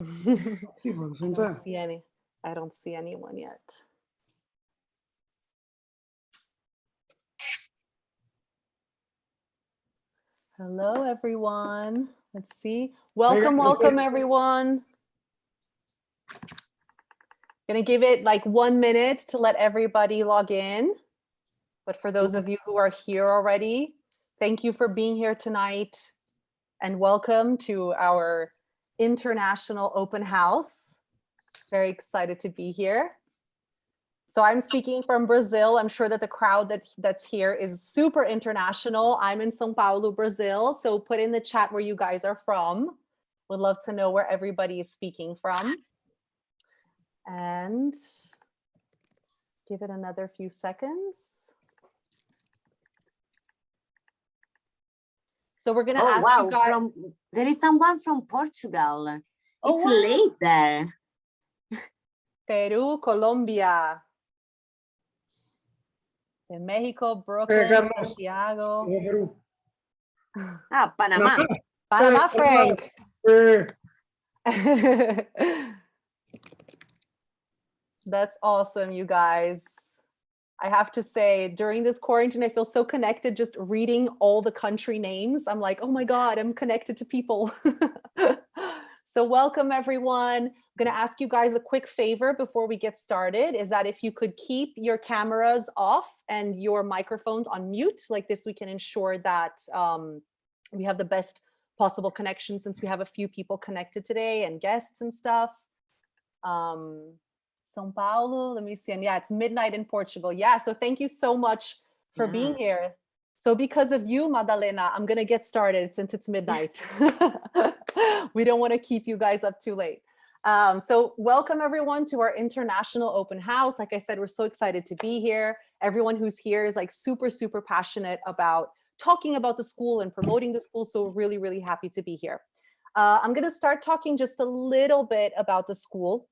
I don't see anyone yet. Hello, everyone. Let's see. Welcome, welcome, everyone. Gonna give it like 1 minute to let everybody log in. But for those of you who are here already, thank you for being here tonight and welcome to our international open house. Very excited to be here. So I'm speaking from Brazil. I'm sure that the crowd that's here is super international. I'm in São Paulo, Brazil. So put in the chat where you guys are from. Would love to know where everybody is speaking from. And give it another few seconds. So we're going to ask you guys. There is someone from Portugal. Oh, it's late there. Peru, Colombia. De Mexico, Brooklyn, Santiago. Panama. Panama, Frank. That's awesome, you guys. I have to say, during this quarantine, I feel so connected just reading all the country names. I'm like, oh my God, I'm connected to people. So welcome, everyone. I'm going to ask you guys a quick favor before we get started, is that if you could keep your cameras off and your microphones on mute, like this, we can ensure that we have the best possible connection since we have a few people connected today and guests and stuff. São Paulo, let me see. And yeah, it's midnight in Portugal. Yeah, so thank you so much for being here. So because of you, Madalena, I'm going to get started since it's midnight. We don't want to keep you guys up too late. So welcome everyone to our international open house. Like I said, we're so excited to be here. Everyone who's here is like super, super passionate about talking about the school and promoting the school. So we're really, really happy to be here. I'm going to start talking just a little bit about the school.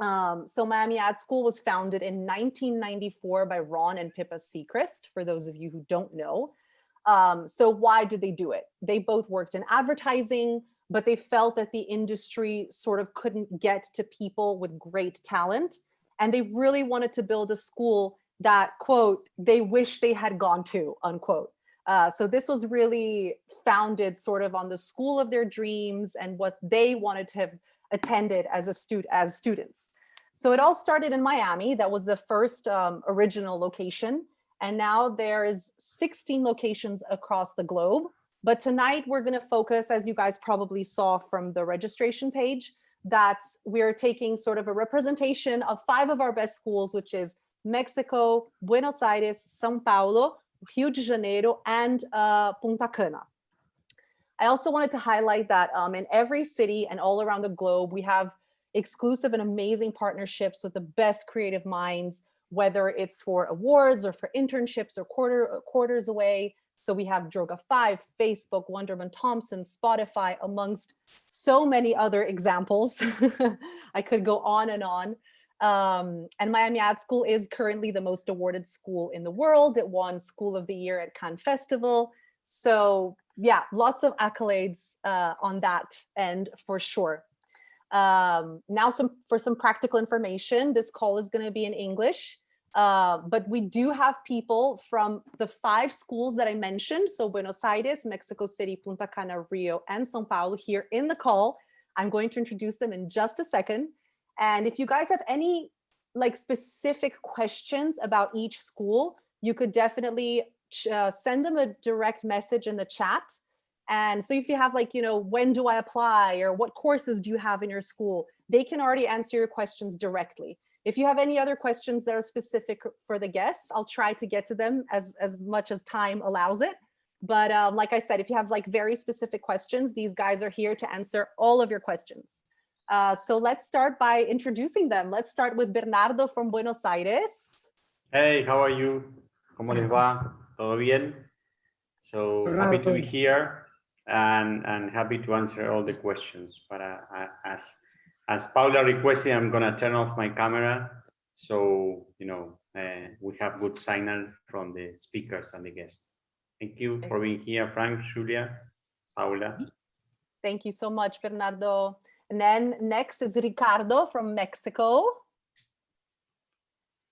So M.AD School was founded in 1994 by Ron and Pippa Seacrest, for those of you who don't know. So why did they do it? They both worked in advertising, but they felt that the industry sort of couldn't get to people with great talent. And they really wanted to build a school that, quote, they wish they had gone to, unquote. So this was really founded sort of on the school of their dreams and what they wanted to have attended as students. So it all started in Miami. That was the first original location. And now there's 16 locations across the globe. But tonight we're going to focus, as you guys probably saw from the registration page, that we're taking sort of a representation of 5 of our best schools, which is Mexico, Buenos Aires, São Paulo, Rio de Janeiro, and Punta Cana. I also wanted to highlight that in every city and all around the globe, we have exclusive and amazing partnerships with the best creative minds, whether it's for awards or for internships or quarters away. So we have Droga 5, Facebook, Wonderman Thompson, Spotify, amongst so many other examples. I could go on and on. And M.AD School is currently the most awarded school in the world. It won School of the Year at Cannes Festival. So yeah, lots of accolades on that end for sure. Now for some practical information, this call is going to be in English, but we do have people from the 5 schools that I mentioned. So Buenos Aires, Mexico City, Punta Cana, Rio, and São Paulo here in the call. I'm going to introduce them in just a second. And if you guys have any like specific questions about each school, you could definitely send them a direct message in the chat. And so if you have like, you know, when do I apply or what courses do you have in your school, they can already answer your questions directly. If you have any other questions that are specific for the guests, I'll try to get to them as much as time allows it. But like I said, if you have like very specific questions, these guys are here to answer all of your questions. So let's start by introducing them. Let's start with Bernardo from Buenos Aires. Hey, how are you? ¿Cómo les va? ¿Todo bien? So happy to be here and happy to answer all the questions. But as Paula requested, I'm gonna turn off my camera so you know we have good signal from the speakers and the guests. Thank you for being here, Frank, Julia, Paula. Thank you so much, Bernardo. And then next is Ricardo from Mexico.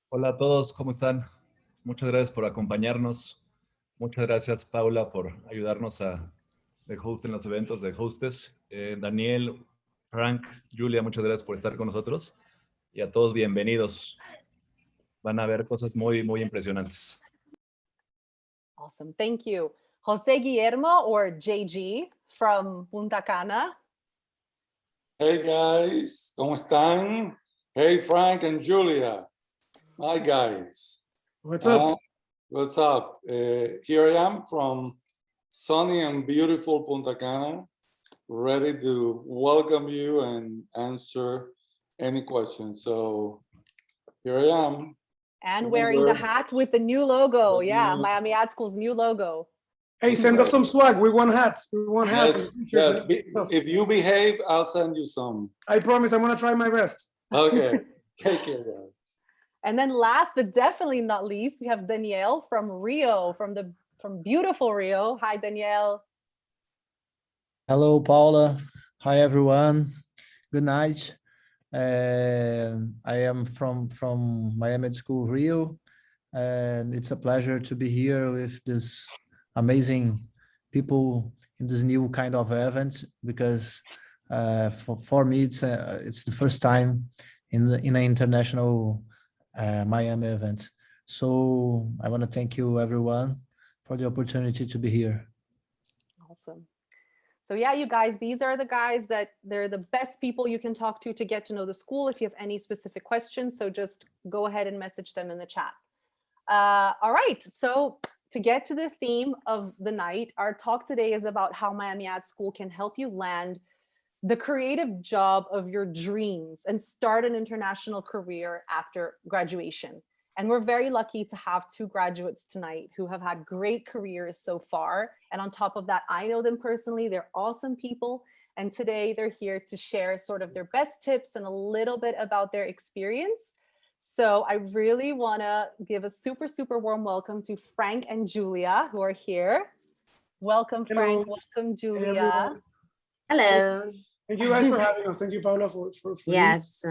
Hola a todos, ¿cómo están? Muchas gracias por acompañarnos. Muchas gracias, Paula, por ayudarnos de host en los eventos, de hostes. Daniel, Frank, Julia, muchas gracias por estar con nosotros. Y a todos, bienvenidos. Van a ver cosas muy, muy impresionantes. Awesome, thank you. Jose Guillermo, or JG, from Punta Cana. Hey guys, ¿cómo están? Hey Frank and Julia. Hi guys. What's up? What's up? Here I am from sunny and beautiful Punta Cana, ready to welcome you and answer any questions. So here I am. And wearing the hat with the new logo. Yeah, Miami Ad School's new logo. Hey, send us some swag. We want hats. We want hats. Yes, if you behave, I'll send you some. I promise I'm going to try my best. Okay, take care, guys. And then last but definitely not least, we have Danielle from Rio, from beautiful Rio. Hi, Danielle. Hello, Paula. Hi, everyone. Good night. I am from Miami School, Rio, and it's a pleasure to be here with this amazing people in this new kind of event, because for me it's the first time in an international Miami event. So I want to thank you everyone for the opportunity to be here. Awesome. So yeah, you guys, these are the guys that they're the best people you can talk to get to know the school if you have any specific questions. So just go ahead and message them in the chat. All right, so to get to the theme of the night, our talk today is about how Miami Ad School can help you land the creative job of your dreams and start an international career after graduation. And we're very lucky to have two graduates tonight who have had great careers so far. And on top of that, I know them personally. They're awesome people. And today they're here to share sort of their best tips and a little bit about their experience. So I really want to give a super, super warm welcome to Frank and Julia, who are here. Welcome, Frank. Hello. Welcome, Hey, Julia. everyone. Hello. Thank you guys for having us. Thank you, Paula, for Yes.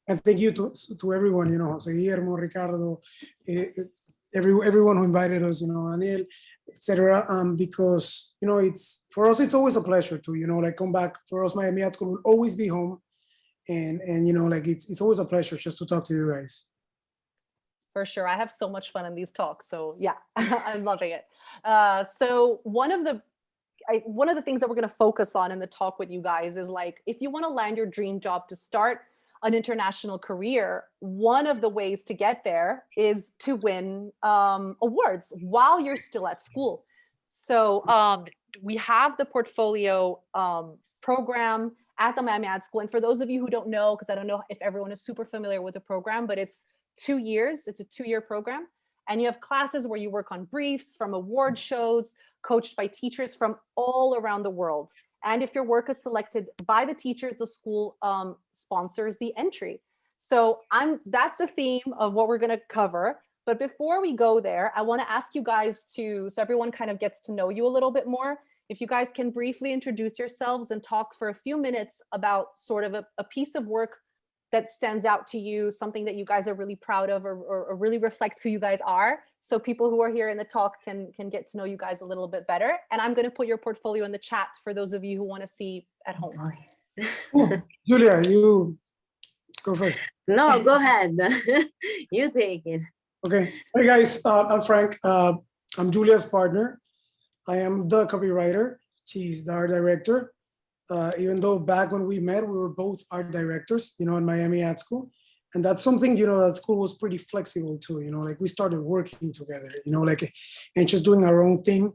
and thank you to everyone, you know, Jose Guillermo, Ricardo, everyone who invited us, you know, Daniel, etc. Because, you know, it's for us, it's always a pleasure to, you know, like come back. For us, Miami Ad School will always be home. And you know, like it's always a pleasure just to talk to you guys. For sure. I have so much fun in these talks. So yeah, I'm loving it. So one of the things that we're going to focus on in the talk with you guys is like, if you want to land your dream job to start an international career, one of the ways to get there is to win awards while you're still at school. So we have the portfolio program at the Miami Ad School. And for those of you who don't know, because I don't know if everyone is super familiar with the program, but it's 2 years. It's a 2-year program. And you have classes where you work on briefs from award shows, coached by teachers from all around the world. And if your work is selected by the teachers, the school sponsors the entry. So that's the theme of what we're going to cover. But before we go there, I want to ask you guys so everyone kind of gets to know you a little bit more. If you guys can briefly introduce yourselves and talk for a few minutes about sort of a piece of work that stands out to you, something that you guys are really proud of or really reflects who you guys are. So people who are here in the talk can get to know you guys a little bit better. And I'm going to put your portfolio in the chat for those of you who want to see at home. Julia, you go first. No, go ahead. You take it. Okay. Hey guys, I'm Frank. I'm Julia's partner. I am the copywriter. She's the art director. Even though back when we met, we were both art directors, you know, in Miami Ad School. And that's something, you know, that school was pretty flexible too, you know, like we started working together, you know, like, and just doing our own thing.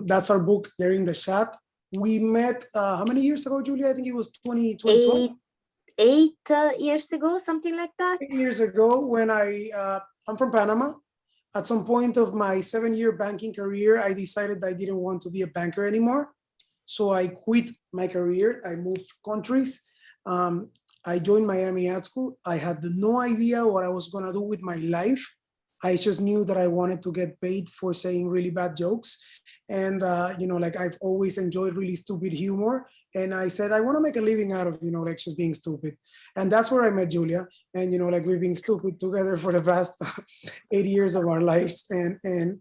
That's our book there in the chat. We met, how many years ago, Julia? I think it was 2012. 8 years ago, something like that. 8 years ago when I'm from Panama. At some point of my 7-year banking career, I decided I didn't want to be a banker anymore. So I quit my career. I moved countries. I joined Miami Ad School. I had no idea what I was going to do with my life. I just knew that I wanted to get paid for saying really bad jokes. And, you know, like I've always enjoyed really stupid humor. And I said, I want to make a living out of, like just being stupid. And that's where I met Julia. And, like we've been stupid together for the past 8 years of our lives. And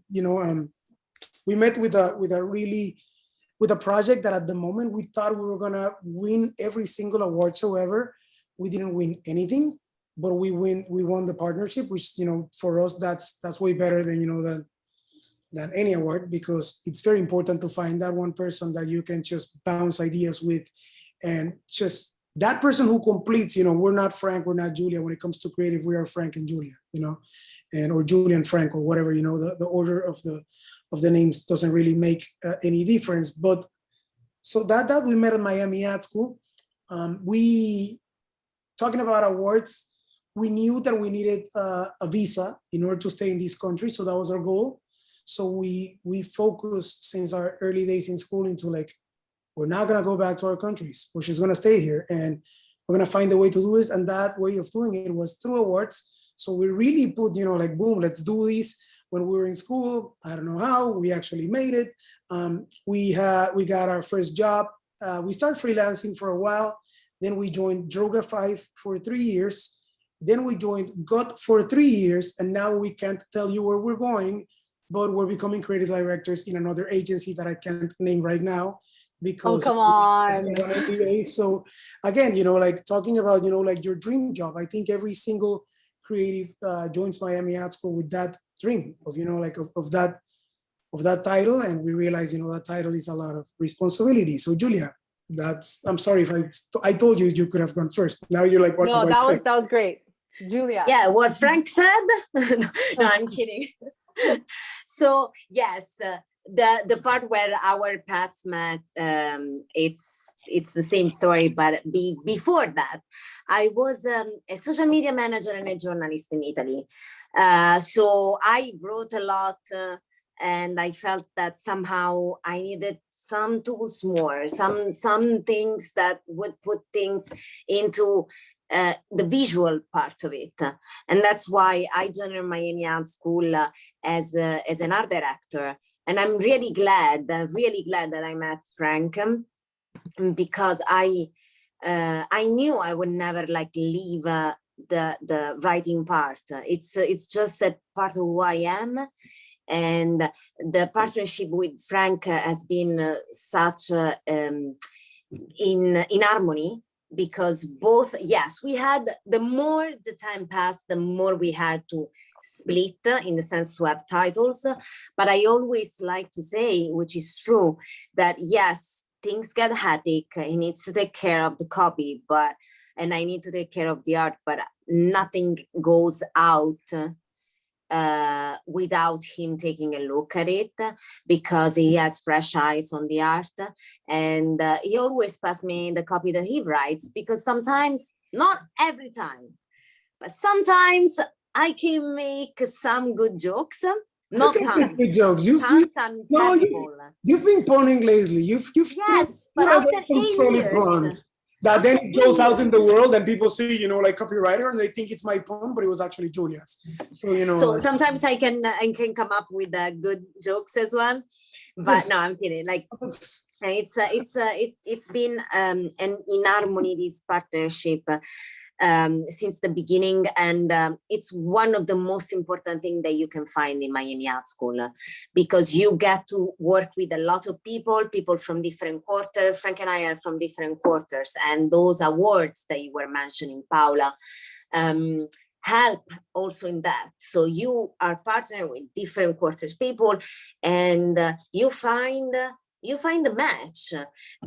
we met with a project that at the moment we thought we were going to win every single award. However, we didn't win anything, but we won the partnership, which, for us, that's way better than, than any award, because it's very important to find that one person that you can just bounce ideas with, and just that person who completes, we're not Frank, we're not Julia. When it comes to creative, we are Frank and Julia, and or Julia and Frank, or whatever, the order of the names doesn't really make any difference. But so that we met at Miami Art School. We talking about awards, we knew that we needed a visa in order to stay in this country. So that was our goal. So we focused since our early days in school into like, we're not gonna go back to our countries. We're just gonna stay here, and we're gonna find a way to do this. And that way of doing it was through awards. So we really put, like, boom, let's do this. When we were in school, I don't know how, we actually made it. We got our first job. We started freelancing for a while. Then we joined Droga 5 for 3 years. Then we joined GOT for 3 years. And now we can't tell you where we're going, but we're becoming creative directors in another agency that I can't name right now, because come on. So again, like talking about, like your dream job, I think every single creative joins Miami Art School with that dream of, like of that title. And we realize, that title is a lot of responsibility. So Julia, I'm sorry if I told you could have gone first. Now you're like, what? No, that was great. Julia. Yeah, what Frank said. No, I'm kidding. So yes, the part where our paths met, it's the same story, but before that, I was a social media manager and a journalist in Italy. So I wrote a lot, and I felt that somehow I needed some tools more, some things that would put things into the visual part of it. And that's why I joined Miami Art School as an art director. And I'm really glad that I met Frank, because I knew I would never like leave the writing part. It's just a part of who I am. And the partnership with Frank has been such in harmony, because both, yes, we had, the more the time passed, the more we had to split, in the sense to have titles. But I always like to say, which is true, that yes, things get hectic. He needs to take care of the copy, and I need to take care of the art, but nothing goes out without him taking a look at it, because he has fresh eyes on the art. And he always passes me the copy that he writes, because sometimes, not every time, but sometimes I can make some good jokes. Not tons. Good jokes. Tons and terrible. You've been punning lately. Yes, but after 8 years. That then it goes out in the world and people see, like copywriter, and they think it's my pun, but it was actually Julia's. So, So sometimes I can come up with good jokes as well. But yes. No, I'm kidding. Like it's been an in harmony, this partnership, since the beginning, and it's one of the most important things that you can find in Miami Art School, because you get to work with a lot of people from different quarters. Frank and I are from different quarters, and those awards that you were mentioning, Paula, help also in that. So you are partnering with different quarters people, and you find the match.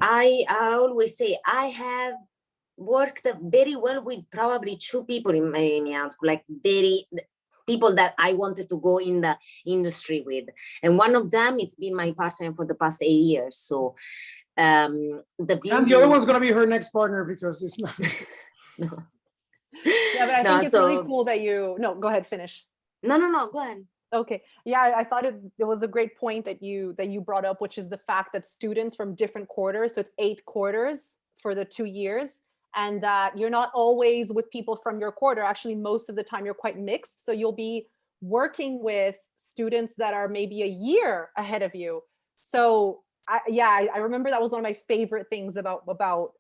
I always say I have worked very well with probably 2 people in Miami Art School, like people that I wanted to go in the industry with. And one of them, it's been my partner for the past 8 years. So and the other one's going to be her next partner, because it's not. No. Yeah, but I think it's really cool that no, go ahead, finish. No, go ahead. Okay. Yeah, I thought it was a great point that you brought up, which is the fact that students from different quarters, so it's 8 quarters for the 2 years, and that you're not always with people from your quarter. Actually, most of the time you're quite mixed. So you'll be working with students that are maybe a year ahead of you. So I remember that was one of my favorite things about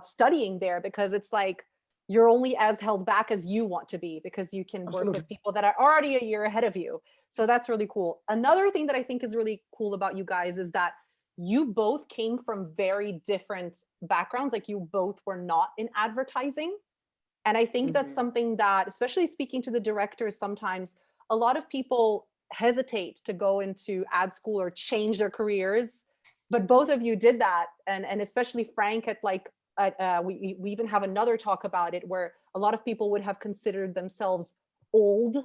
studying there, because it's like you're only as held back as you want to be, because you can work with people that are already a year ahead of you. So that's really cool. Another thing that I think is really cool about you guys is that you both came from very different backgrounds. Like you both were not in advertising. And I think that's something that, especially speaking to the directors, sometimes a lot of people hesitate to go into ad school or change their careers, but both of you did that. And especially Frank we even have another talk about it, where a lot of people would have considered themselves old.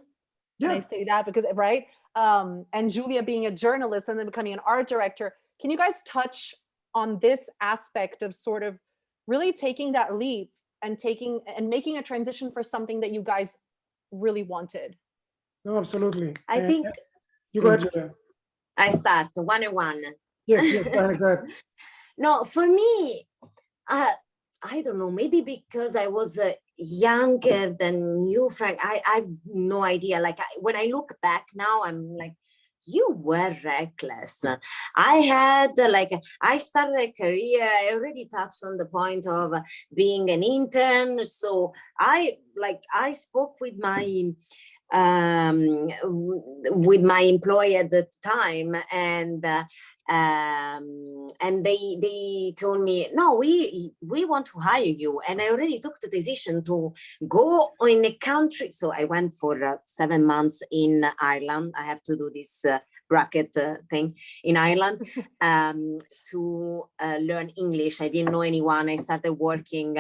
And I say that because, right? And Julia being a journalist and then becoming an art director. Can you guys touch on this aspect of sort of really taking that leap and making a transition for something that you guys really wanted? No, absolutely. I think you go ahead, Julia. I start one on one. Yes, go ahead. No, for me, I don't know, maybe because I was younger than you, Frank. I have no idea. Like when I look back now, I'm like, you were reckless. I had I started a career. I already touched on the point of being an intern. So I spoke with my employer at the time, and they told me, no, we want to hire you. And I already took the decision to go in a country. So I went for 7 months in Ireland. I have to do this bracket thing in Ireland to learn English. I didn't know anyone. I started working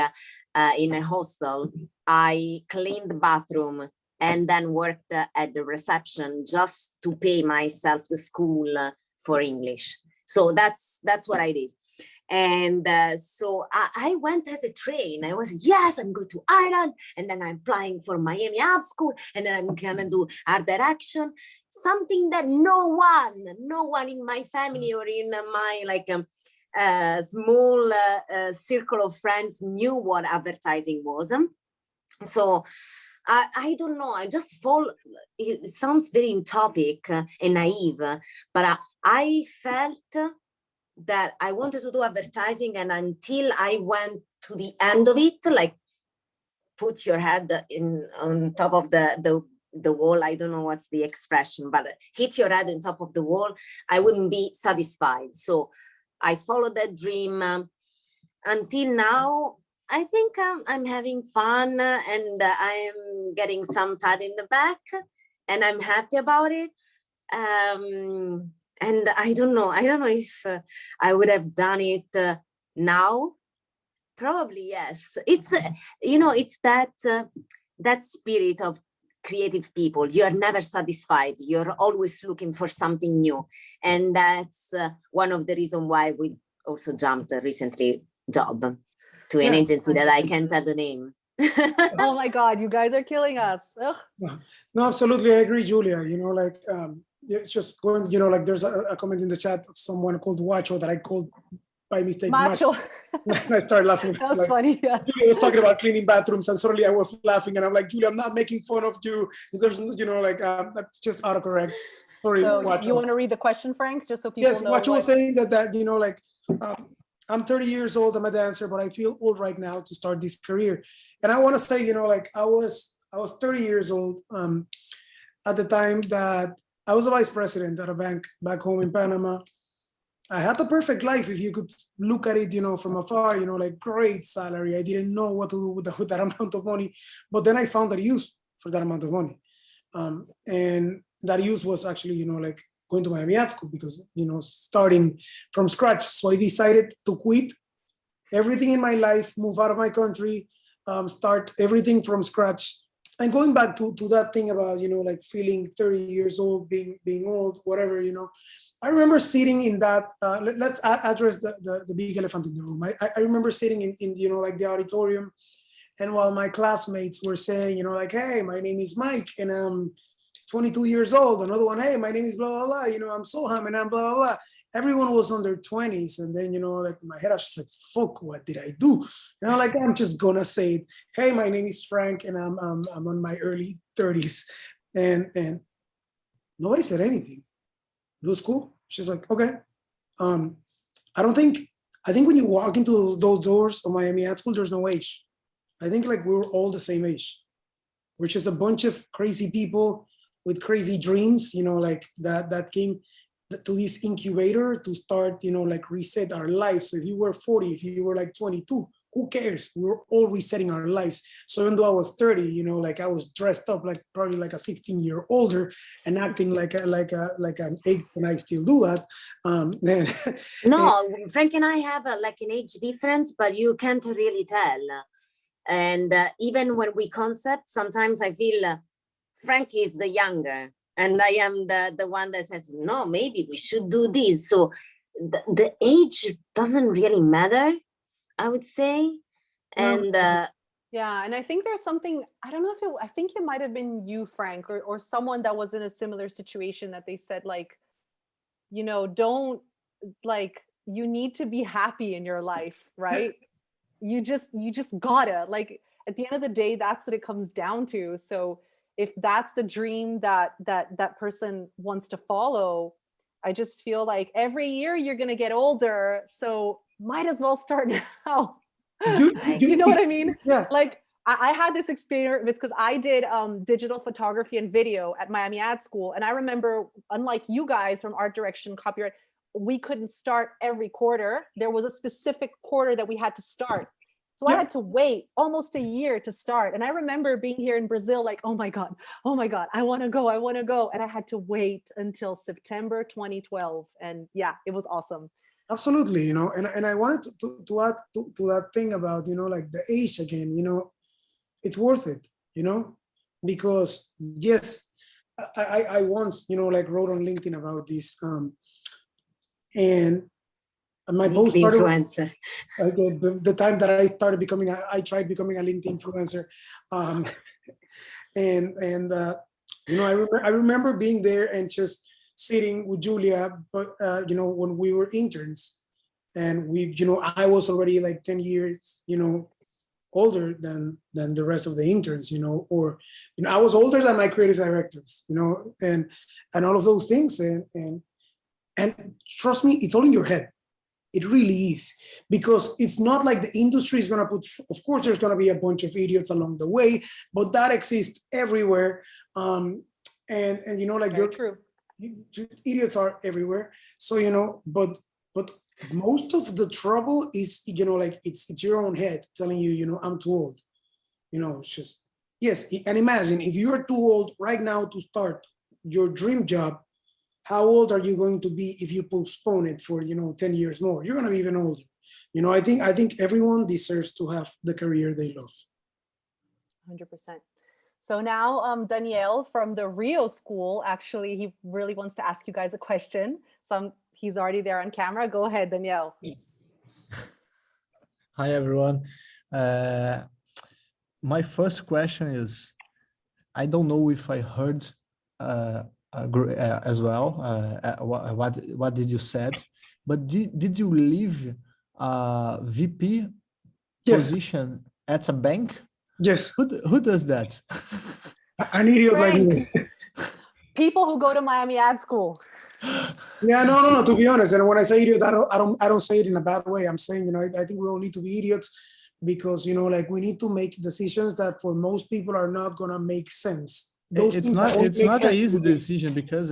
in a hostel. I cleaned the bathroom and then worked at the reception just to pay myself the school for English. So that's what I did. And so I went as a train. I was, yes, I'm going to Ireland, and then I'm applying for Miami Art School, and then I'm gonna do art direction, something that no one in my family or in my small circle of friends knew what advertising was. So I don't know. I just it sounds very utopic and naive, but I felt that I wanted to do advertising, and until I went to the end of it, like put your head on top of the wall. I don't know what's the expression, but hit your head on top of the wall, I wouldn't be satisfied. So I followed that dream until now. I think I'm having fun, and I'm getting some pat in the back, and I'm happy about it. And I don't know if I would have done it now. Probably yes. It's it's that spirit of creative people. You are never satisfied. You're always looking for something new, and that's one of the reasons why we also jumped recently job to an agency that I can't tell the name. Oh my God, you guys are killing us. Ugh. No, absolutely. I agree, Julia. It's just going, there's a comment in the chat of someone called Wacho that I called by mistake Macho. And I started laughing. That was funny, yeah. Julia was talking about cleaning bathrooms, and suddenly I was laughing, and I'm like, Julia, I'm not making fun of you. There's, that's just autocorrect. Sorry, so Wacho. You want to read the question, Frank, just so people know? Yes, Wacho was saying that I'm 30 years old, I'm a dancer, but I feel old right now to start this career. And I want to say, I was 30 years old at the time that I was a vice president at a bank back home in Panama. I had the perfect life, if you could look at it, from afar, great salary. I didn't know what to do with that amount of money, but then I found a use for that amount of money. And that use was actually, going to Miami Art School, because, starting from scratch. So I decided to quit everything in my life, move out of my country, start everything from scratch. And going back to that thing about, feeling 30 years old, being old, whatever, I remember sitting in that, let's address the big elephant in the room. I remember sitting in the auditorium, and while my classmates were saying, hey, my name is Mike, and I'm 22 years old. Another one, hey, my name is blah, blah, blah. I'm Soham, and I'm blah, blah, blah. Everyone was on their 20s. And then, in my head, I was just like, fuck, what did I do? I'm just gonna say it. Hey, my name is Frank, and I'm on my early 30s. And nobody said anything. It was cool. She's like, okay, I think when you walk into those doors of Miami Ad School, there's no age. I think like we were all the same age, which is a bunch of crazy people with crazy dreams, like that came to this incubator to start, like reset our lives. So if you were 40, if you were like 22, who cares? We were all resetting our lives. So even though I was 30, like I was dressed up like probably like a 16-year older and acting like an 8, and I still do that. Then No, Frank and I have like an age difference, but you can't really tell. And even when we concert, sometimes I feel Frank is the younger, and I am the one that says, no, maybe we should do this. So the age doesn't really matter, I would say. And yeah, and I think there's something, I don't know if I think it might have been you, Frank, or someone that was in a similar situation that they said like, don't like, you need to be happy in your life, right? You just gotta, like, at the end of the day, that's what it comes down to. So if that's the dream that person wants to follow, I just feel like every year you're gonna get older, so might as well start now. You know what I mean? Yeah. Like I had this experience because I did digital photography and video at Miami Ad School, and I remember, unlike you guys from art direction, copyright, we couldn't start every quarter. There was a specific quarter that we had to start. So I had to wait almost a year to start. And I remember being here in Brazil, like, oh my God, I want to go. And I had to wait until September 2012. And yeah, it was awesome. Absolutely, and I wanted to add to that thing about, like the age again, it's worth it, because yes, I once, like wrote on LinkedIn about this, and my post started influencer. The time that I started becoming, I tried becoming a LinkedIn influencer, and I remember being there and just sitting with Julia, but when we were interns, and we, I was already like 10 years, older than the rest of the interns, or I was older than my creative directors, and all of those things, and trust me, it's all in your head. It really is, because it's not like the industry is going to put, of course there's going to be a bunch of idiots along the way, but that exists everywhere. And like Very true. Idiots are everywhere. So, but most of the trouble is, like it's your own head telling you, I'm too old. It's just, yes. And imagine if you are too old right now to start your dream job, how old are you going to be if you postpone it for 10 years more? You're going to be even older. I think everyone deserves to have the career they love. 100%. So now Daniel from the Rio School, actually, he really wants to ask you guys a question. So he's already there on camera. Go ahead, Daniel. Hi, everyone. My first question is, I don't know if I heard as well what did you said, but did you leave VP position at a bank? Yes. Who does that? An idiot like me. People who go to Miami Ad School. Yeah, no. To be honest, and when I say idiot, I don't say it in a bad way. I'm saying, I think we all need to be idiots, because like we need to make decisions that for most people are not gonna make sense. It's not an easy decision, because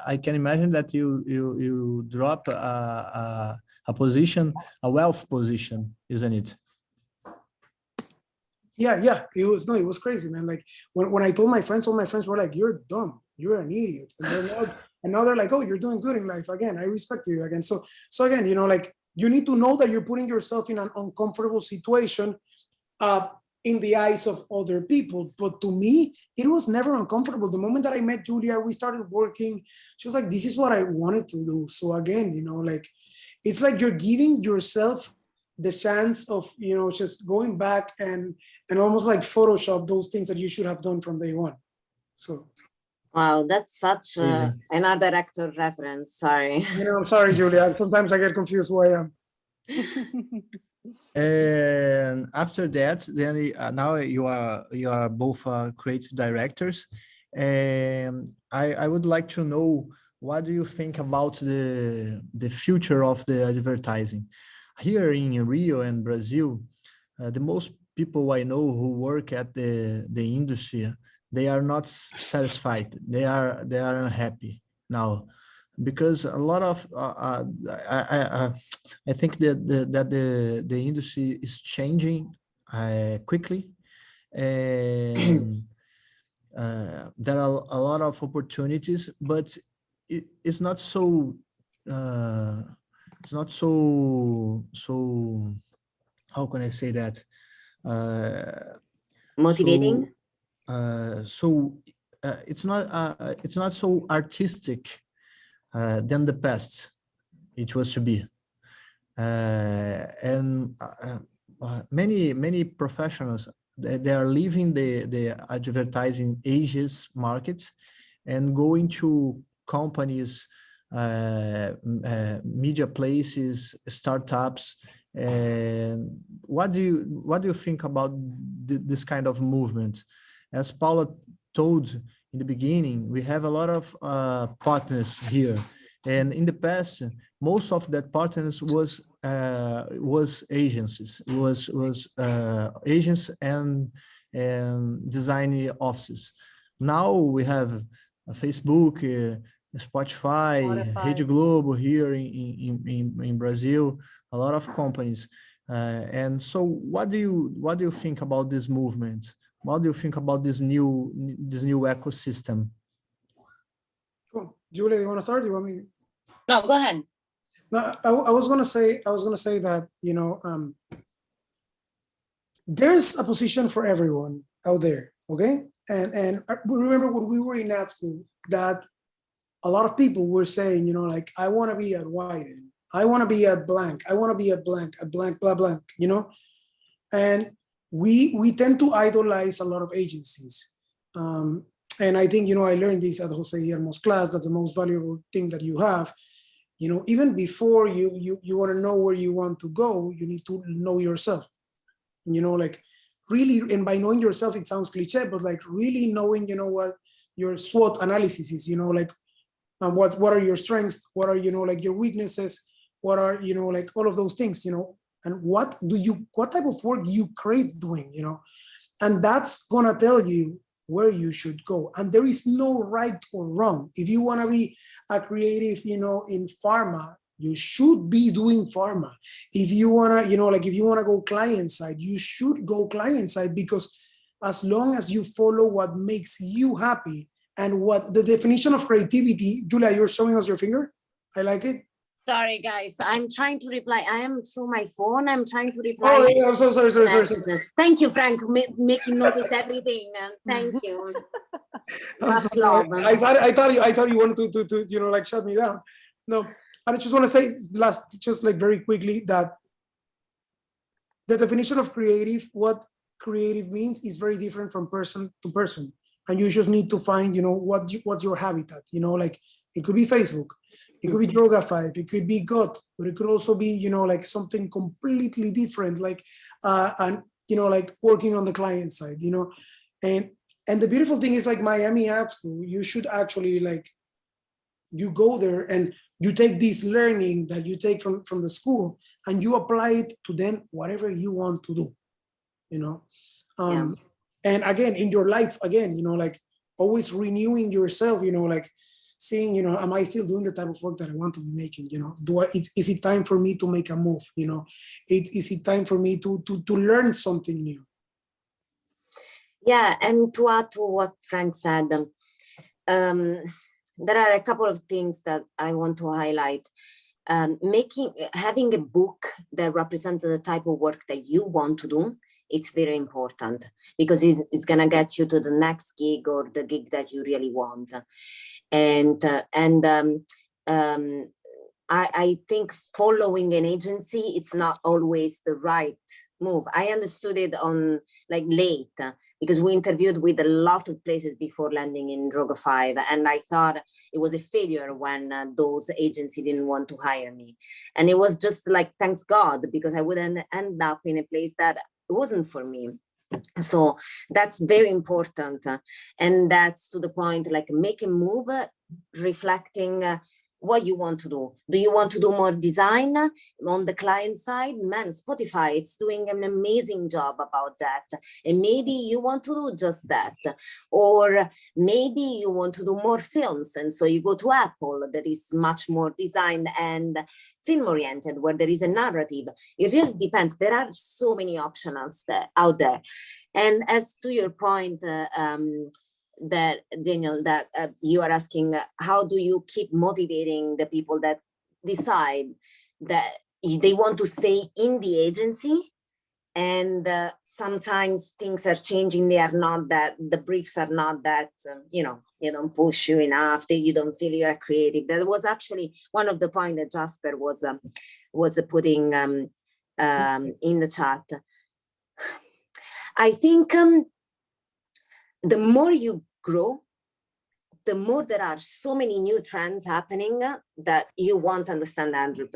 I can imagine that you drop a position, a wealth position, isn't it? Yeah. It was crazy, man. Like when I told my friends, all my friends were like, "You're dumb. You're an idiot." And now they're like, "Oh, you're doing good in life again. I respect you again." So again, like you need to know that you're putting yourself in an uncomfortable situation in the eyes of other people. But to me, it was never uncomfortable. The moment that I met Julia, we started working. She was like, "This is what I wanted to do." So again, like it's like you're giving yourself the chance of just going back and almost like Photoshop those things that you should have done from day one. So wow, that's such an art director reference. Sorry. Sorry, Julia. Sometimes I get confused who I am. And after that, then now you are both creative directors, and I would like to know what do you think about the future of the advertising? Here in Rio and Brazil, the most people I know who work at the industry, they are not satisfied. They are unhappy now, because a lot of I think that the industry is changing quickly, and there are a lot of opportunities, but it's not so how can I say that, Motivating? it's not so artistic than the past it was to be, and many professionals, they are leaving the advertising ages markets and going to companies, media places, startups. And what do you think about this kind of movement? As Paula told in the beginning, we have a lot of partners here, and in the past, most of that partners was agencies, was agents and design offices. Now we have Facebook, Spotify, Rede Globo here in Brazil, a lot of companies. And so what do you think about this movement? What do you think about this new ecosystem? Cool. Julia, you want to start? Do you want me? No, go ahead. No, I was gonna say that, there's a position for everyone out there, okay? And remember when we were in ad school that a lot of people were saying, like, I want to be at Wyden, I want to be at blank, I want to be at blank, blah, blank, and we tend to idolize a lot of agencies. And I think, I learned this at Jose Guillermo's class, that's the most valuable thing that you have. Even before you want to know where you want to go, you need to know yourself. Like really, and by knowing yourself, it sounds cliche, but like really knowing, what your SWOT analysis is, like what are your strengths, what are, like your weaknesses, what are, like all of those things, and what type of work you crave doing, and that's gonna tell you where you should go. And there is no right or wrong. If you want to be a creative, in pharma, you should be doing pharma. If you want to, like if you want to go client side, you should go client side, because as long as you follow what makes you happy and what the definition of creativity. Julia, you're showing us your finger. I like it. Sorry, guys. I'm trying to reply. I am through my phone. I'm trying to reply. Oh, yeah, I'm so sorry. Thank you, Frank, making notice everything. Thank you. Much love. I thought you wanted to like shut me down. No, I just want to say just like very quickly, that the definition of creative, what creative means, is very different from person to person, and you just need to find, what's your habitat. Like it could be Facebook, it could be Drogafy, it could be God, but it could also be, like something completely different, like and like working on the client side, and the beautiful thing is, like Miami Ad School, you should actually, like, you go there and you take this learning that you take from the school and you apply it to then whatever you want to do, And again, in your life, again, like always renewing yourself, like seeing, am I still doing the type of work that I want to be making? Is it time for me to make a move? Is it time for me to learn something new? Yeah, and to add to what Frank said, there are a couple of things that I want to highlight. Having a book that represents the type of work that you want to do, it's very important, because it's gonna get you to the next gig or the gig that you really want. And I think following an agency, it's not always the right move. I understood it on like late, because we interviewed with a lot of places before landing in Droga5, and I thought it was a failure when those agencies didn't want to hire me. And it was just like, thanks God, because I wouldn't end up in a place that wasn't for me. So that's very important. And that's to the point, like make a move reflecting what you want to do. Do you want to do more design on the client side? Man, Spotify, it's doing an amazing job about that. And maybe you want to do just that. Or maybe you want to do more films. And so you go to Apple, that is much more design and film oriented, where there is a narrative. It really depends. There are so many options out there. And as to your point, that Daniel, that you are asking, how do you keep motivating the people that decide that they want to stay in the agency? And sometimes things are changing. They are not that, the briefs are not that, you know, they don't push you enough, you don't feel you are creative. That was actually one of the points that Jasper was putting in the chat. I think the more you grow, the more there are so many new trends happening that you won't understand 100%.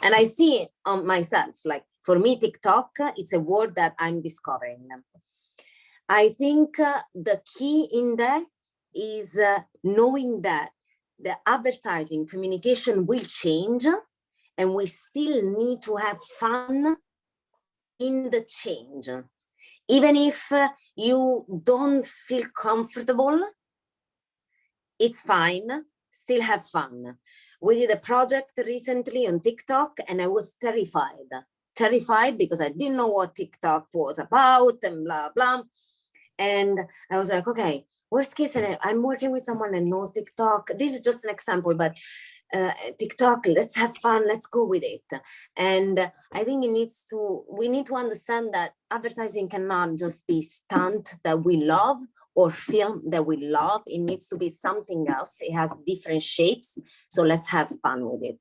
And I see it on myself, like for me, TikTok, it's a word that I'm discovering. I think the key in that is knowing that the advertising communication will change, and we still need to have fun in the change. Even if you don't feel comfortable, it's fine, still have fun. We did a project recently on TikTok and I was terrified because I didn't know what TikTok was about and blah, blah. And I was like, okay, worst case scenario, I'm working with someone that knows TikTok. This is just an example, but TikTok, let's have fun, let's go with it. And I think we need to understand that advertising cannot just be stunt that we love or film that we love. It needs to be something else. It has different shapes. So let's have fun with it.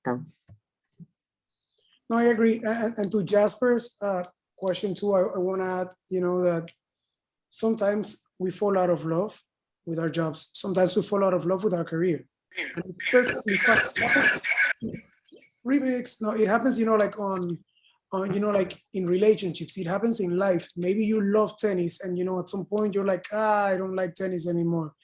No, I agree. And to Jasper's question too, I want to add, you know, that sometimes we fall out of love with our jobs. Sometimes we fall out of love with our career. Remix, no, it happens, you know, like on, you know, like in relationships, it happens in life. Maybe you love tennis and, you know, at some point you're like, I don't like tennis anymore.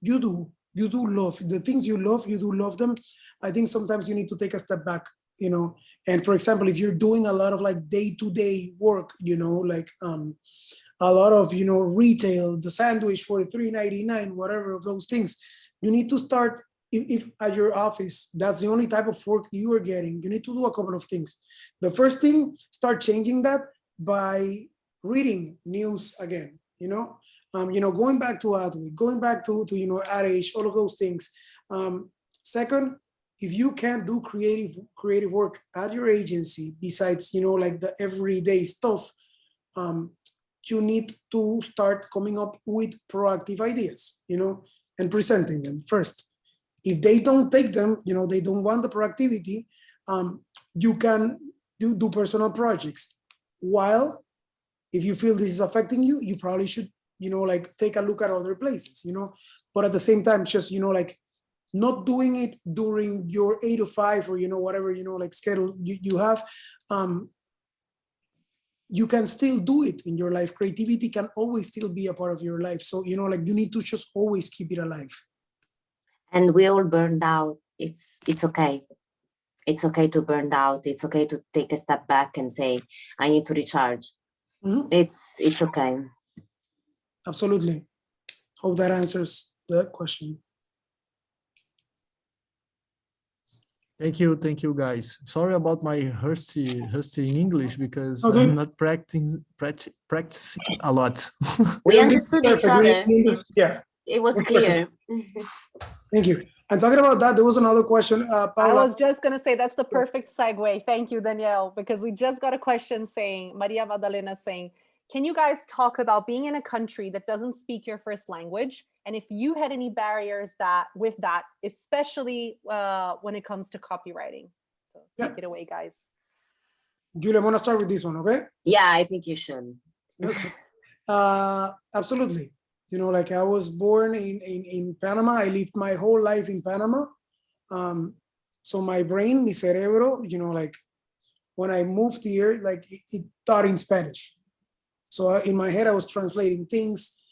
You do love the things you love, you do love them. I think sometimes you need to take a step back, you know, and for example, if you're doing a lot of like day-to-day work, you know, like a lot of, you know, retail, the sandwich for $3.99, whatever of those things, you need to start. If at your office, that's the only type of work you are getting, you need to do a couple of things. The first thing, start changing that by reading news again, you know, going back to Adweek, going back to you know, Ad, all of those things. Second, if you can't do creative work at your agency, besides, you know, like the everyday stuff, you need to start coming up with proactive ideas, you know, and presenting them first. If they don't take them, you know, they don't want the proactivity, you can do personal projects. While if you feel this is affecting you, you probably should, you know, like take a look at other places, you know, but at the same time, just, you know, like not doing it during your 8 to 5 or, you know, whatever, you know, like schedule you have, you can still do it in your life. Creativity can always still be a part of your life. So, you know, like you need to just always keep it alive. And we all burned out. It's okay. It's okay to burn out. It's okay to take a step back and say, I need to recharge. Mm-hmm. It's okay. Absolutely. Hope that answers the question. Thank you, guys. Sorry about my rusty English because I'm not practicing a lot. We understood each other. Yeah, it was clear. Thank you. And talking about that, there was another question. Paula. I was just going to say that's the perfect segue. Thank you, Danielle, because we just got a question saying, Maria Magdalena saying, can you guys talk about being in a country that doesn't speak your first language? And if you had any barriers with that, especially when it comes to copywriting. So take it away, guys. Julia, I want to start with this one, okay? Yeah, I think you should. Okay. Absolutely. You know, like I was born in Panama. I lived my whole life in Panama. So my brain, mi cerebro, you know, like when I moved here, like it thought in Spanish. So in my head, I was translating things.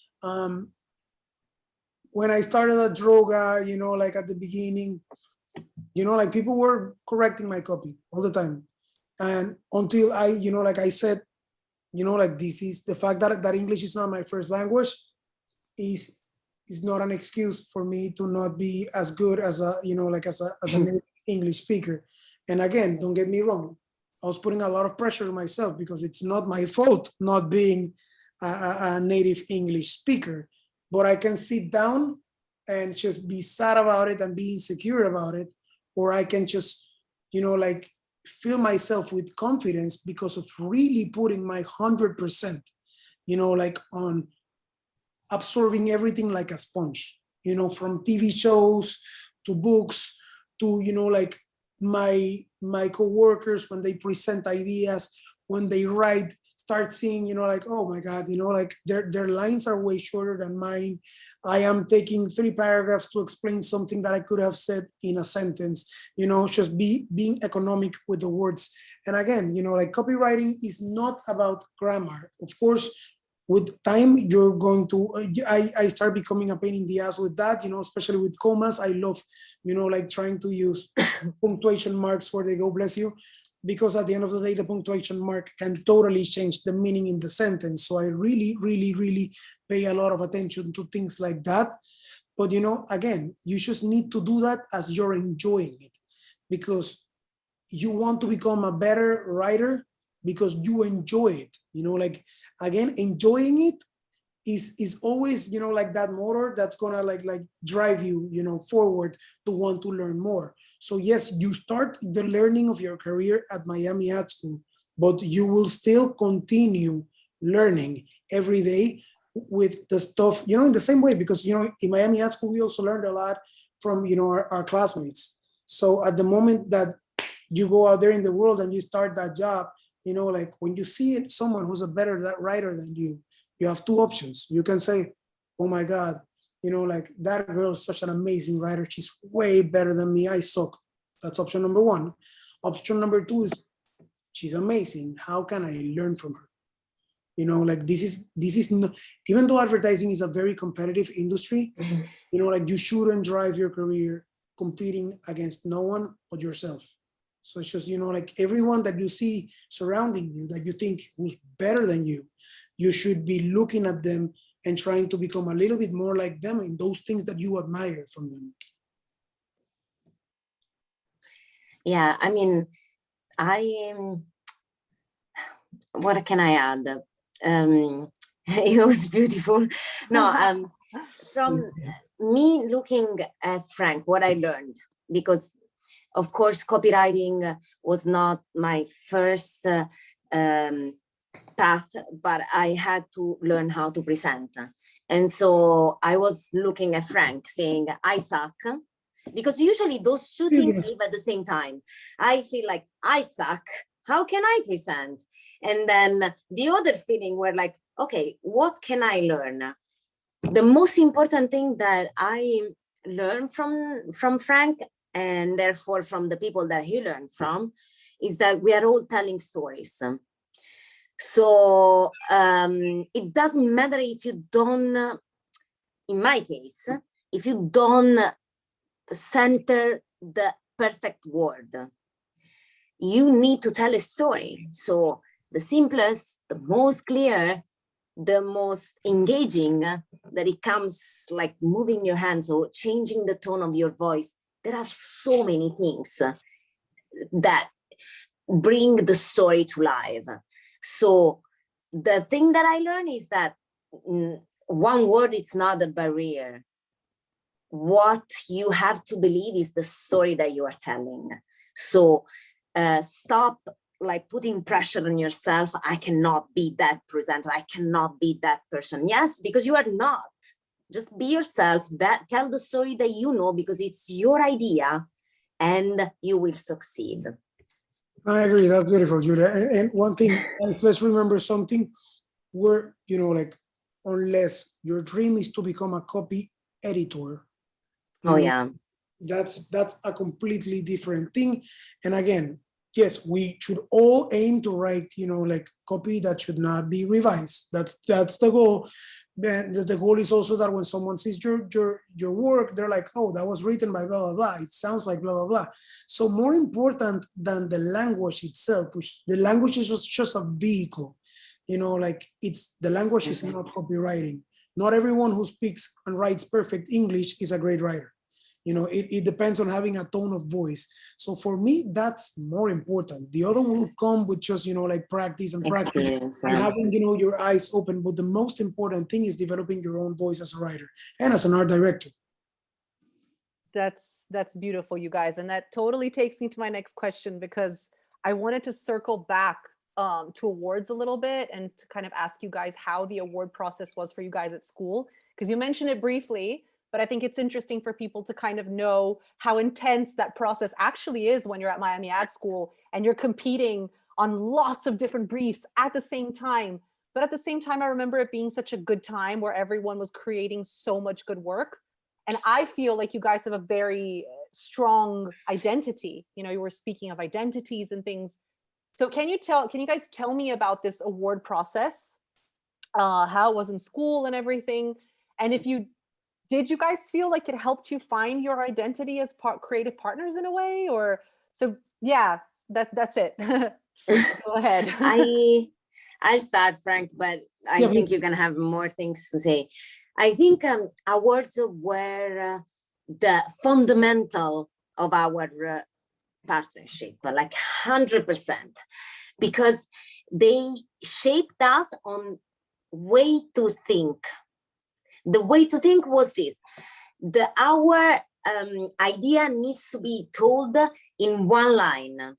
when I started at Droga, you know, like at the beginning, you know, like people were correcting my copy all the time. And until I, you know, like I said, you know, like this is the fact that English is not my first language is not an excuse for me to not be as good as a, you know, like as a native English speaker. And again, don't get me wrong, I was putting a lot of pressure on myself because it's not my fault not being a native English speaker, but I can sit down and just be sad about it and be insecure about it, or I can just, you know, like fill myself with confidence because of really putting my 100%, you know, like on absorbing everything like a sponge, you know, from TV shows to books to, you know, like my coworkers when they present ideas, when they write, start seeing, you know, like, oh my God, you know, like their lines are way shorter than mine. I am taking 3 paragraphs to explain something that I could have said in a sentence, you know, just being economic with the words. And again, you know, like copywriting is not about grammar. Of course, with time, you're going to, I start becoming a pain in the ass with that, you know, especially with commas. I love, you know, like trying to use punctuation marks where they go, bless you, because at the end of the day, the punctuation mark can totally change the meaning in the sentence. So I really, really, really pay a lot of attention to things like that. But, you know, again, you just need to do that as you're enjoying it, because you want to become a better writer because you enjoy it, you know, like, again, enjoying it is always, you know, like that motor that's gonna like drive you, you know, forward to want to learn more. So yes, you start the learning of your career at Miami Ad School, but you will still continue learning every day with the stuff, you know, in the same way, because, you know, in Miami Ad School, we also learned a lot from, you know, our classmates. So at the moment that you go out there in the world and you start that job, you know, like when you see someone who's a better writer than you, you have 2 options. You can say, oh my God, you know, like that girl is such an amazing writer. She's way better than me. I suck. That's option number 1. Option number 2 is she's amazing. How can I learn from her? You know, like this is not, even though advertising is a very competitive industry, you know, like you shouldn't drive your career competing against no one but yourself. So it's just, you know, like everyone that you see surrounding you that you think who's better than you should be looking at them and trying to become a little bit more like them in those things that you admire from them. Yeah, I mean, what can I add? It was beautiful. No, from me looking at Frank, what I learned, because of course, copywriting was not my first path, but I had to learn how to present. And so I was looking at Frank saying, I suck, because usually those 2 things live at the same time. I feel like I suck. How can I present? And then the other feeling were like, okay, what can I learn? The most important thing that I learned from Frank, and therefore from the people that he learned from, is that we are all telling stories. So it doesn't matter if you don't, in my case, if you don't center the perfect word, you need to tell a story. So the simplest, the most clear, the most engaging, that it comes like moving your hands or changing the tone of your voice. There are so many things that bring the story to life. So the thing that I learned is that one word is not a barrier. What you have to believe is the story that you are telling. So stop like putting pressure on yourself. I cannot be that presenter. I cannot be that person. Yes, because you are not. Just be yourself. That tell the story that you know, because it's your idea, and you will succeed. I agree. That's beautiful, Julia. And one thing, let's remember something. Where, you know, like, unless your dream is to become a copy editor. Oh, yeah. That's a completely different thing. And again, yes, we should all aim to write, you know, like copy that should not be revised. That's the goal. then the goal is also that when someone sees your work, they're like, oh, that was written by blah, blah, blah. It sounds like blah, blah, blah. So more important than the language itself, which the language is just a vehicle, you know, like it's, the language is not copywriting. Not everyone who speaks and writes perfect English is a great writer. You know, it depends on having a tone of voice. So for me, that's more important. The other will come with just, you know, like practice and practice Experience, and having, you know, your eyes open. But the most important thing is developing your own voice as a writer and as an art director. That's beautiful, you guys. And that totally takes me to my next question, because I wanted to circle back to awards a little bit and to kind of ask you guys how the award process was for you guys at school, because you mentioned it briefly, but I think it's interesting for people to kind of know how intense that process actually is when you're at Miami Ad School and you're competing on lots of different briefs at the same time. But at the same time, I remember it being such a good time where everyone was creating so much good work. And I feel like you guys have a very strong identity. You know, you were speaking of identities and things. So can you guys tell me about this award process, how it was in school and everything? And did you guys feel like it helped you find your identity as creative partners in a way? Or, so yeah, that's it. Go ahead. I'll start, Frank, but I Yeah, think you're gonna have more things to say. I think awards were the fundamental of our partnership, like 100%, because they shaped us on way to think. The way to think was this: our idea needs to be told in one line,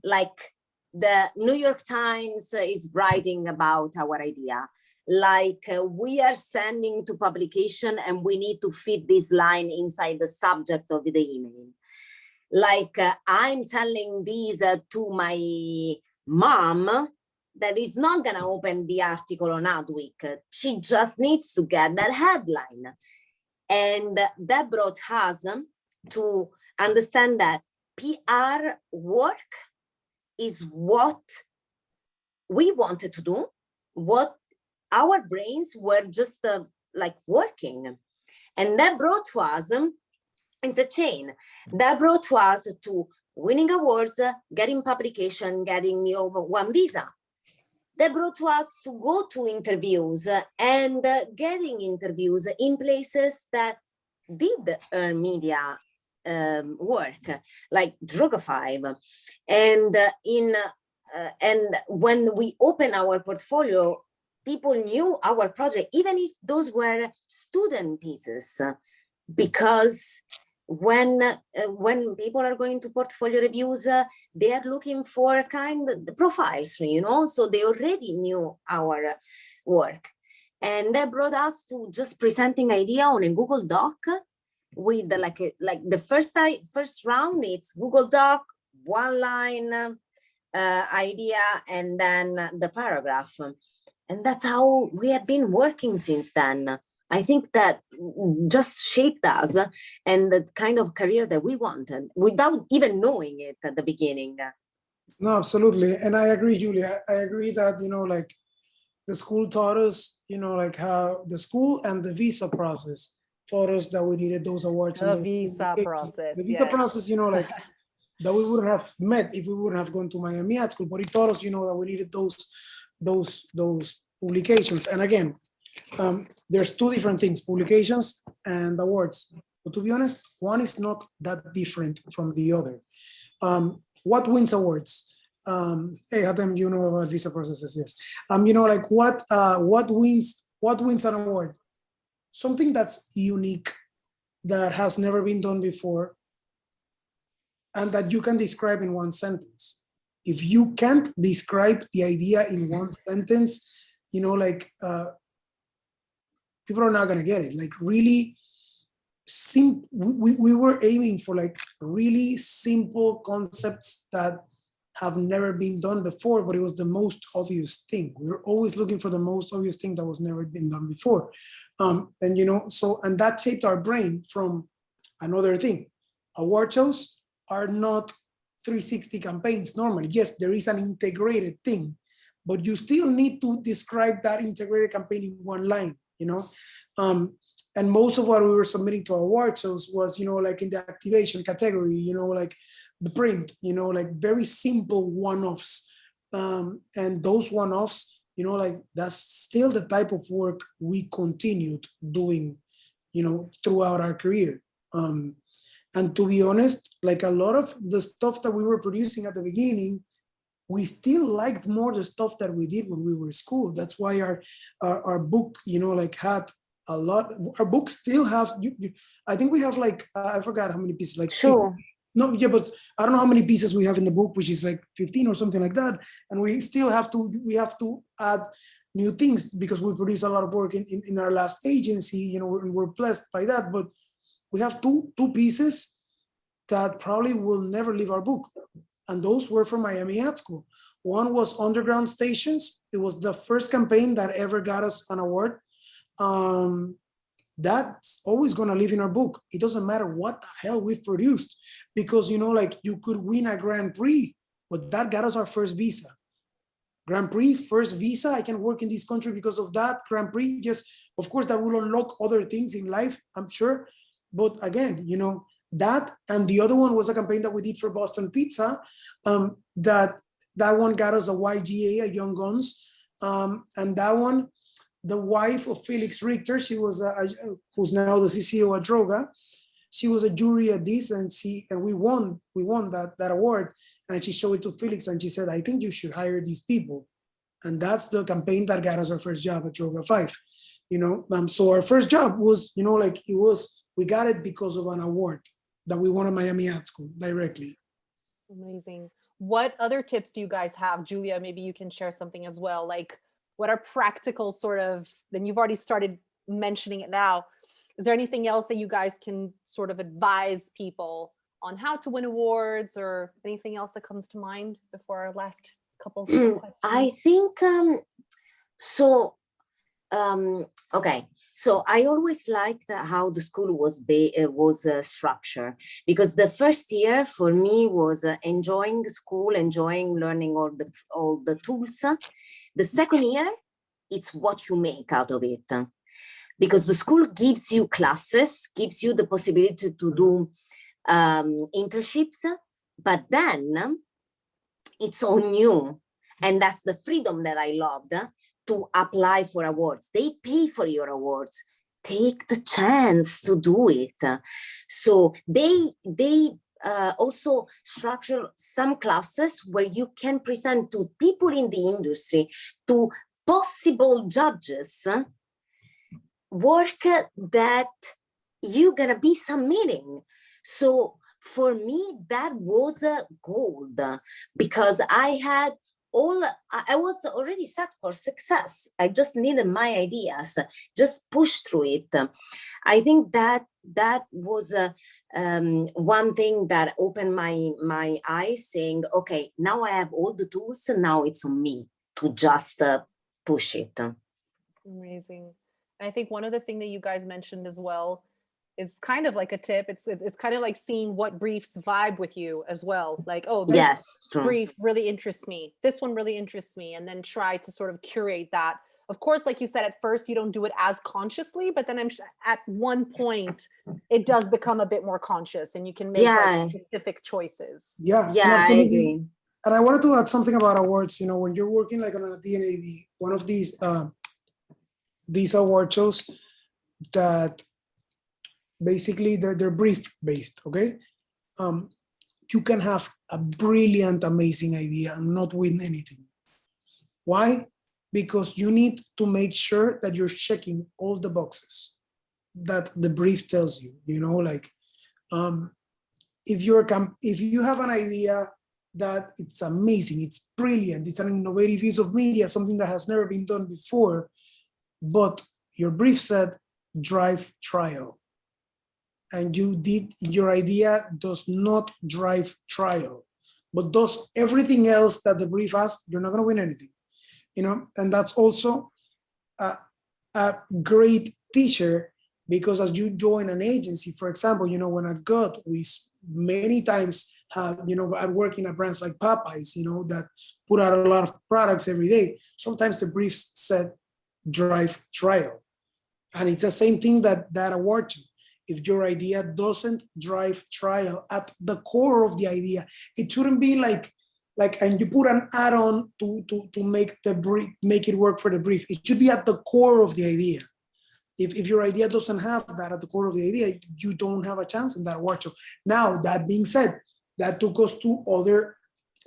like the New York Times is writing about our idea, like we are sending to publication and we need to fit this line inside the subject of the email. Like I'm telling this to my mom, that is not going to open the article on Adweek. She just needs to get that headline. And that brought us to understand that PR work is what we wanted to do, what our brains were just like working. And that brought to us, it's a chain, that brought to us to winning awards, getting publication, getting one visa. That brought to us to go to interviews and getting interviews in places that did media work, like Droga 5. And and when we open our portfolio, people knew our project, even if those were student pieces, because when people are going to portfolio reviews, they are looking for kind of the profiles, you know, so they already knew our work. And that brought us to just presenting idea on a Google Doc with like the first round, it's Google Doc, one line idea, and then the paragraph. And that's how we have been working since then. I think that just shaped us and the kind of career that we wanted without even knowing it at the beginning. No, absolutely. And I agree, Julia. I agree that, you know, like the school taught us, you know, like how the school and the visa process taught us that we needed those awards. The and visa process. The visa process, you know, like that we wouldn't have met if we wouldn't have gone to Miami Ad School, but it taught us, you know, that we needed those publications. And again, there's two different things, publications and awards. But to be honest, one is not that different from the other. What wins awards? Hey, Hatem, you know about visa processes, yes. You know, like what wins an award? Something that's unique, that has never been done before, and that you can describe in one sentence. If you can't describe the idea in one sentence, you know, like people are not gonna get it. Like really, we were aiming for like really simple concepts that have never been done before, but it was the most obvious thing. We were always looking for the most obvious thing that was never been done before. And you know, so, and that shaped our brain from another thing. Award shows are not 360 campaigns normally. Yes, there is an integrated thing, but you still need to describe that integrated campaign in one line. you know. And most of what we were submitting to award shows was, like in the activation category, like the print, like very simple one-offs. And those one-offs, like that's still the type of work we continued doing, throughout our career. And to be honest, like a lot of the stuff that we were producing at the beginning, we still liked more the stuff that we did when we were in school. That's why our book, like had a lot. Our book still have, I think we have like, I forgot how many pieces, like Sure. no, yeah, but I don't know how many pieces we have in the book, which is like 15 or something like that. And we still have to add new things because we produce a lot of work in our last agency, we're blessed by that. But we have two pieces that probably will never leave our book. And those were from Miami Ad School. One was Underground Stations. It was the first campaign that ever got us an award. That's always gonna live in our book. It doesn't matter what the hell we've produced, because like you could win a Grand Prix, but that got us our first visa. Grand Prix, first visa, I can work in this country because of that Grand Prix. Yes, of course, that will unlock other things in life, I'm sure. But again, that, and the other one was a campaign that we did for Boston Pizza. That one got us a YGA, a Young Guns. And that one, the wife of Felix Richter, she was who's now the CCO at Droga. She was a jury at this, and we won that award. And she showed it to Felix, and she said, "I think you should hire these people." And that's the campaign that got us our first job at Droga 5. So our first job was, we got it because of an award that we won at Miami Ad School directly. Amazing. What other tips do you guys have? Julia, maybe you can share something as well. Like, what are practical sort of, then you've already started mentioning it now. Is there anything else that you guys can sort of advise people on how to win awards, or anything else that comes to mind before our last couple of questions? I think, okay. So I always liked how the school was structured, because the first year for me was enjoying school, enjoying learning all the tools. The second year, it's what you make out of it, because the school gives you classes, gives you the possibility to do internships, but then it's on you, and that's the freedom that I loved. To apply for awards. They pay for your awards. Take the chance to do it. So they also structure some classes where you can present to people in the industry, to possible judges, work that you're gonna be submitting. So for me, that was a gold, because I was already set for success. I just needed my ideas, just push through it. I think that was one thing that opened my eyes, saying, okay, now I have all the tools, and now it's on me to just push it. Amazing. And I think one other thing that you guys mentioned as well is kind of like a tip. It's kind of like seeing what briefs vibe with you as well. Like, oh, this Yes, true. brief really interests me. This one really interests me. And then try to sort of curate that. Of course, like you said, at first you don't do it as consciously, but then at one point it does become a bit more conscious, and you can make like specific choices. Yeah, I agree. And I wanted to add something about awards. When you're working like on a D&AD, one of these award shows that basically they're brief based, okay? You can have a brilliant, amazing idea and not win anything. Why? Because you need to make sure that you're checking all the boxes that the brief tells you. If you have an idea that it's amazing, it's brilliant, it's an innovative use of media, something that has never been done before, but your brief said drive trial, and your idea does not drive trial, but does everything else that the brief asked, you're not going to win anything. And that's also a great teacher, because as you join an agency, for example, when at God, we many times have, I work in brands like Popeyes, that put out a lot of products every day. Sometimes the briefs said drive trial. And it's the same thing that award too. If your idea doesn't drive trial at the core of the idea, it shouldn't be like, and you put an add-on to make the brief, make it work for the brief. It should be at the core of the idea. If your idea doesn't have that at the core of the idea, you don't have a chance in that workshop. Now, that being said, that took us to other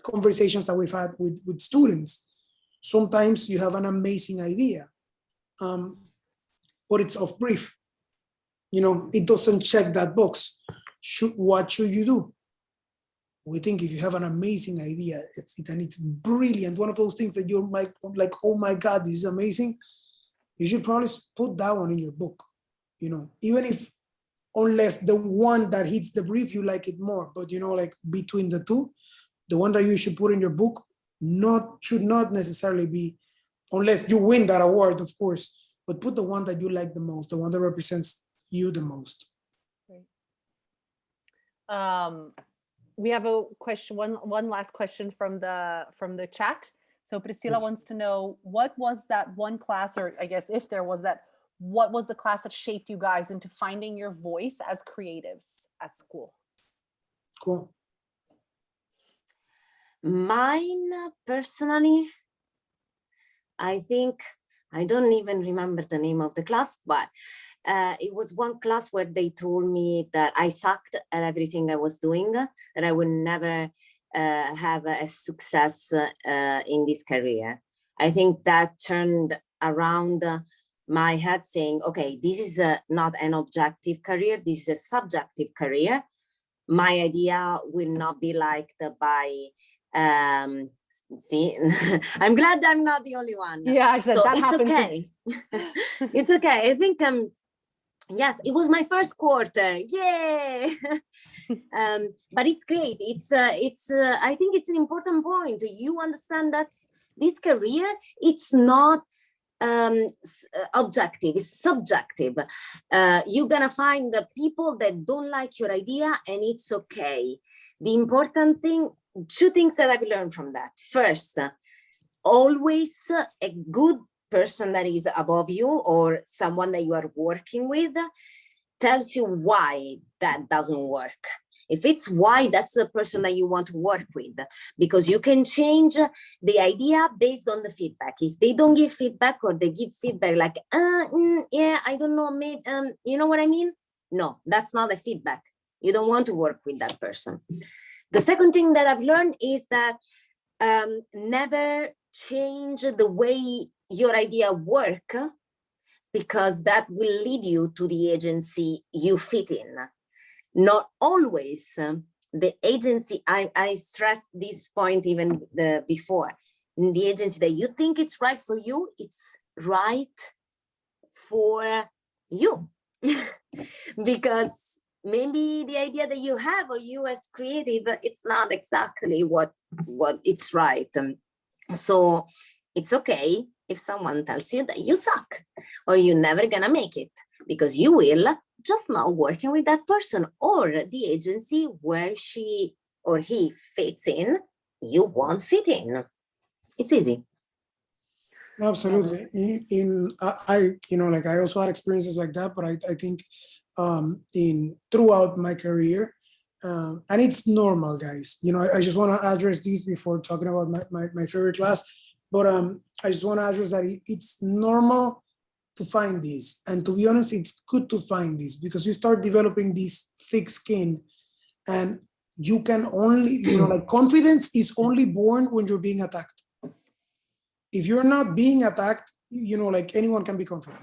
conversations that we've had with students. Sometimes you have an amazing idea, but it's off brief. You know, it doesn't check that box. What should you do? We think if you have an amazing idea and it's brilliant, one of those things that you're like, oh my God, this is amazing. You should probably put that one in your book, you know, even if, unless the one that hits the brief, you like it more, but you know, like between the two, the one that you should put in your book should not necessarily be, unless you win that award, of course, but put the one that you like the most, the one that represents you the most. We have a question, one last question from the chat. So Priscilla Yes. wants to know, what was that one class, or I guess if there was that, what was the class that shaped you guys into finding your voice as creatives at school? Cool. Mine, personally, I think, I don't even remember the name of the class, but it was one class where they told me that I sucked at everything I was doing, that I would never have a success in this career. I think that turned around my head saying, okay, this is not an objective career, this is a subjective career. My idea will not be liked by, see, I'm glad I'm not the only one. Yeah, I said so that it's happens. okay. It's okay. I think, yes, it was my first quarter. Yay! But it's great. I think it's an important point. You understand that this career, it's not objective, it's subjective. You're gonna find the people that don't like your idea, and it's okay. The important thing, two things that I've learned from that. First, always a good person that is above you or someone that you are working with tells you why that doesn't work. If it's why, that's the person that you want to work with, because you can change the idea based on the feedback. If they don't give feedback, or they give feedback like, yeah, I don't know, maybe, you know what I mean? No, that's not a feedback. You don't want to work with that person. The second thing that I've learned is that never change the way your idea work, because that will lead you to the agency you fit in. Not always the agency, I stressed this point even before, the agency that you think it's right for you, it's right for you. Because maybe the idea that you have, or you as creative, it's not exactly what it's right. So it's okay if someone tells you that you suck, or you're never gonna make it, because you will, just not working with that person or the agency where she or he fits in, you won't fit in. It's easy. Absolutely. I you know, like I also had experiences like that, but I think throughout my career, and it's normal, guys. You know, I just want to address these before talking about my favorite class, but I just want to address that it's normal to find this, and to be honest, it's good to find this, because you start developing this thick skin, and you can only, you know, like confidence is only born when you're being attacked. If you're not being attacked, you know, like anyone can be confident.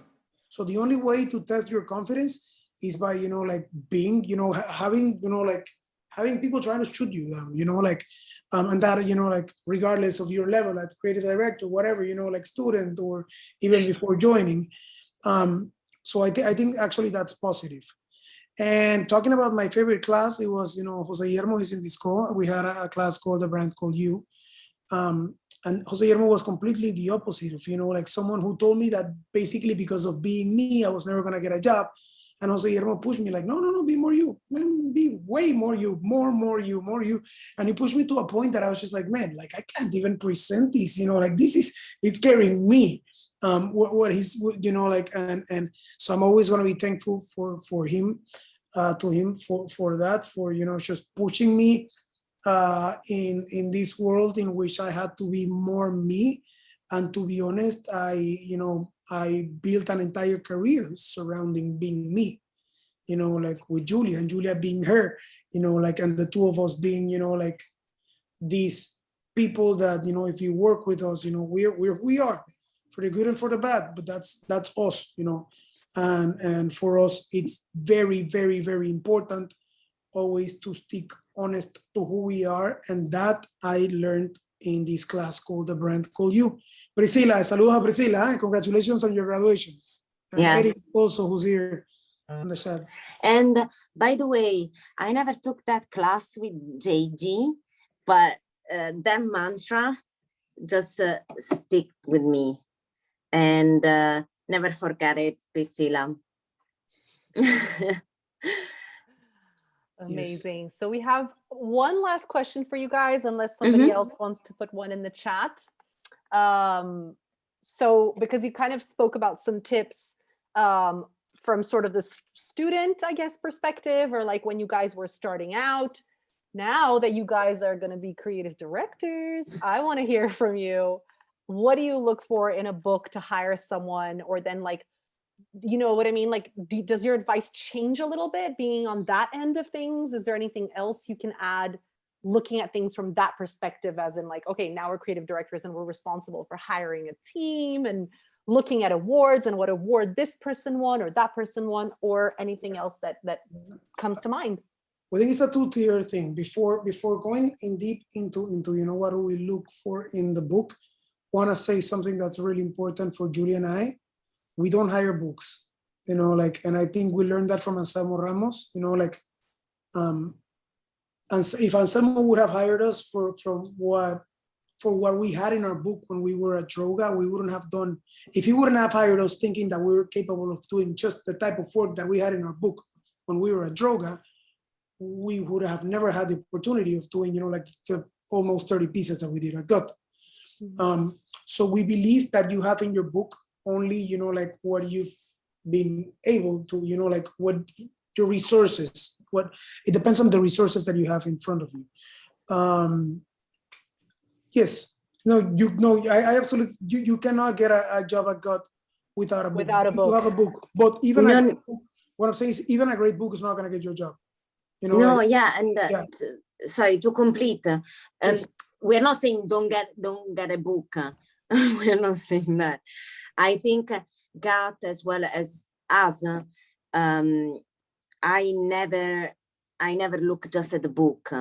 So the only way to test your confidence is by, you know, like being, you know, having, you know, like having people trying to shoot you down, you know, like, and that, you know, like regardless of your level as creative director, whatever, you know, like student, or even before joining. So I think actually that's positive. And talking about my favorite class, it was, you know, Jose Guillermo is in this call. We had a class called The Brand Called You. And Jose Guillermo was completely the opposite of, you know, like someone who told me that basically because of being me, I was never going to get a job. And Jose Guillermo pushed me like, no, be more you, man, be way more you, more you. And he pushed me to a point that I was just like, man, like I can't even present this, you know, like it's scaring me. what he's, you know, like, and so I'm always going to be thankful for him, to him for that, for, you know, just pushing me in this world in which I had to be more me. And to be honest, you know, I built an entire career surrounding being me, you know, like with Julia, and Julia being her, you know, like, and the two of us being, you know, like these people that, you know, if you work with us, you know, we are, for the good and for the bad, but that's us, you know. And for us, it's very, very, very important always to stick honest to who we are, and that I learned in this class called The Brand Called You. Priscilla, saludos a Priscilla, and congratulations on your graduation. And Yes. Eric also, who's here on the chat. And by the way, I never took that class with JG, but that mantra just stick with me, and never forget it, Priscilla. Amazing. Yes. So we have one last question for you guys, unless somebody else wants to put one in the chat. So because you kind of spoke about some tips from sort of the student, I guess, perspective, or like when you guys were starting out. Now that you guys are going to be creative directors, I want to hear from you. What do you look for in a book to hire someone? Or then, like, you know what I mean? Like, does your advice change a little bit being on that end of things? Is there anything else you can add looking at things from that perspective, as in like, okay, now we're creative directors and we're responsible for hiring a team and looking at awards and what award this person won or that person won, or anything else that comes to mind? I think it's a two-tier thing. Before going in deep into you know, what do we look for in the book, want to say something that's really important for Julia and I. We don't hire books, you know, like, and I think we learned that from Anselmo Ramos, you know, like, and if Anselmo would have hired us for what we had in our book when we were at Droga, we wouldn't have done, if he wouldn't have hired us thinking that we were capable of doing just the type of work that we had in our book when we were at Droga, we would have never had the opportunity of doing, you know, like the almost 30 pieces that we did at GUT. So we believe that you have in your book only, you know, like what you've been able to, you know, like what your resources, what it depends on the resources that you have in front of you. Yes, no, you know, I absolutely, you cannot get a job at GUT without a book. Without a book. You have a book, but even No, a great book, what I'm saying is even a great book is not going to get your job. You know, no, like, yeah, and sorry, to complete, yes. we're not saying don't get a book. We're not saying that. I think GUT as well as us, I never look just at the book.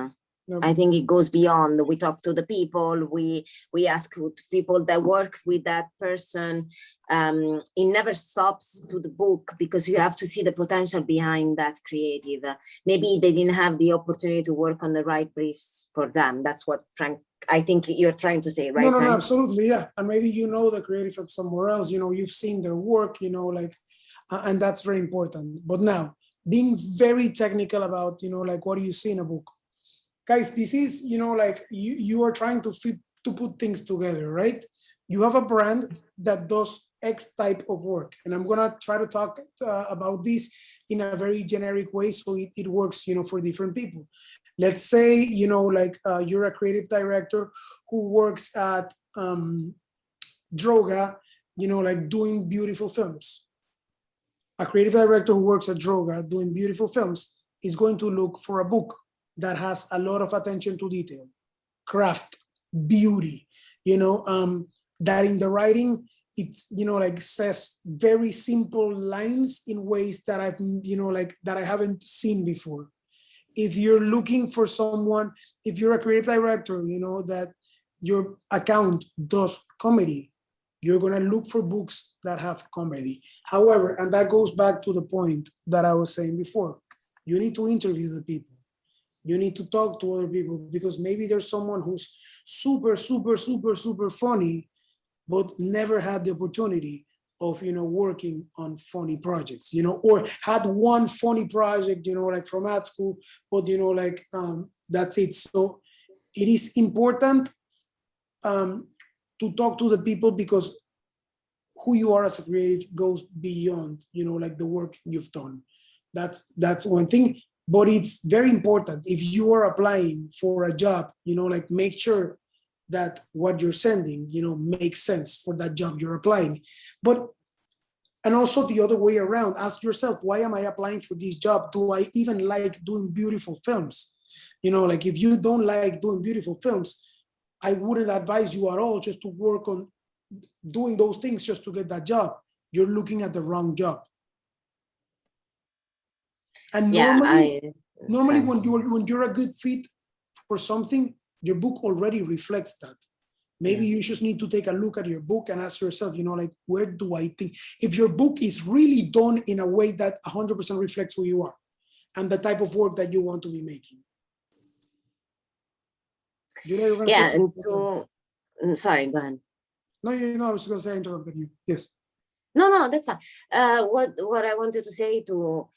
No. I think it goes beyond. We talk to the people, we ask people that work with that person. It never stops to the book, because you have to see the potential behind that creative. Maybe they didn't have the opportunity to work on the right briefs for them. That's what Frank, I think you're trying to say, right? No, absolutely, yeah. And maybe you know the creative from somewhere else, you know, you've seen their work, you know, like, and that's very important. But now, being very technical about, you know, like, what do you see in a book? Guys, this is, you know, like, you are trying to put things together, right? You have a brand that does X type of work. And I'm going to try to talk about this in a very generic way, so it works, you know, for different people. Let's say, you know, like, you're a creative director who works at Droga, you know, like doing beautiful films. A creative director who works at Droga doing beautiful films is going to look for a book that has a lot of attention to detail, craft, beauty, you know, that in the writing, it's, you know, like, says very simple lines in ways that I've, you know, like, that I haven't seen before. If you're looking for someone, if you're a creative director, you know, that your account does comedy, you're going to look for books that have comedy. However, and that goes back to the point that I was saying before, you need to interview the people. You need to talk to other people, because maybe there's someone who's super, super, super, super funny, but never had the opportunity of, you know, working on funny projects, you know, or had one funny project, you know, like from art school, but, you know, like, that's it. So it is important to talk to the people, because who you are as a creative goes beyond, like the work you've done. That's one thing, but it's very important if you are applying for a job, like make sure that what you're sending, makes sense for that job you're applying. And also the other way around, ask yourself, why am I applying for this job? Do I even like doing beautiful films? Like if you don't like doing beautiful films, I wouldn't advise you at all just to work on doing those things just to get that job. You're looking at the wrong job. And normally when you're a good fit for something, your book already reflects that. Maybe you just need to take a look at your book and ask yourself, like, where do I think? If your book is really done in a way that 100% reflects who you are and the type of work that you want to be making. Yeah, and sorry, go ahead. No, I was going to say I interrupted you. Yes. No, that's fine. What I wanted to say to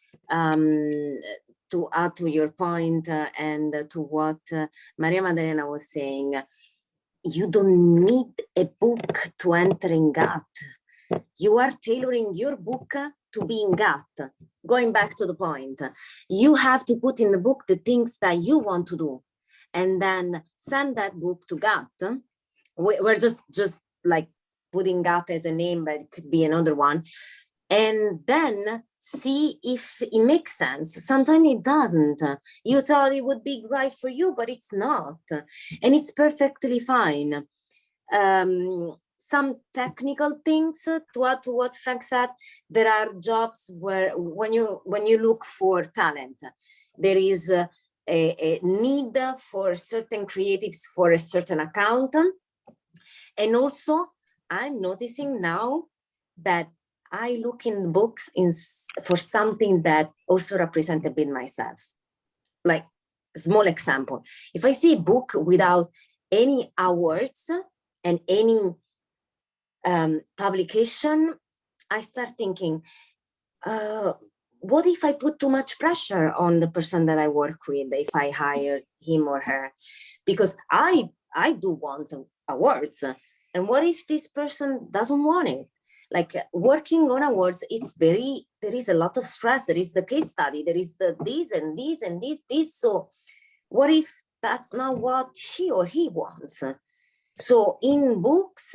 add to your point and to what Maria Maddalena was saying, you don't need a book to enter in GATT. You are tailoring your book to be in GATT. Going back to the point, you have to put in the book the things that you want to do, and then send that book to GATT. We're just like putting GATT as a name, but it could be another one. And then see if it makes sense. Sometimes it doesn't. You thought it would be right for you, but it's not. And it's perfectly fine. Some technical things to add to what Frank said, there are jobs where when you look for talent, there is a need for certain creatives for a certain account. And also, I'm noticing now that I look in books for something that also represents a bit myself. Like a small example, if I see a book without any awards and any publication, I start thinking, what if I put too much pressure on the person that I work with if I hire him or her? Because I do want awards. And what if this person doesn't want it? Like working on awards, there is a lot of stress. There is the case study, there is the this and this and this. So what if that's not what she or he wants? So in books,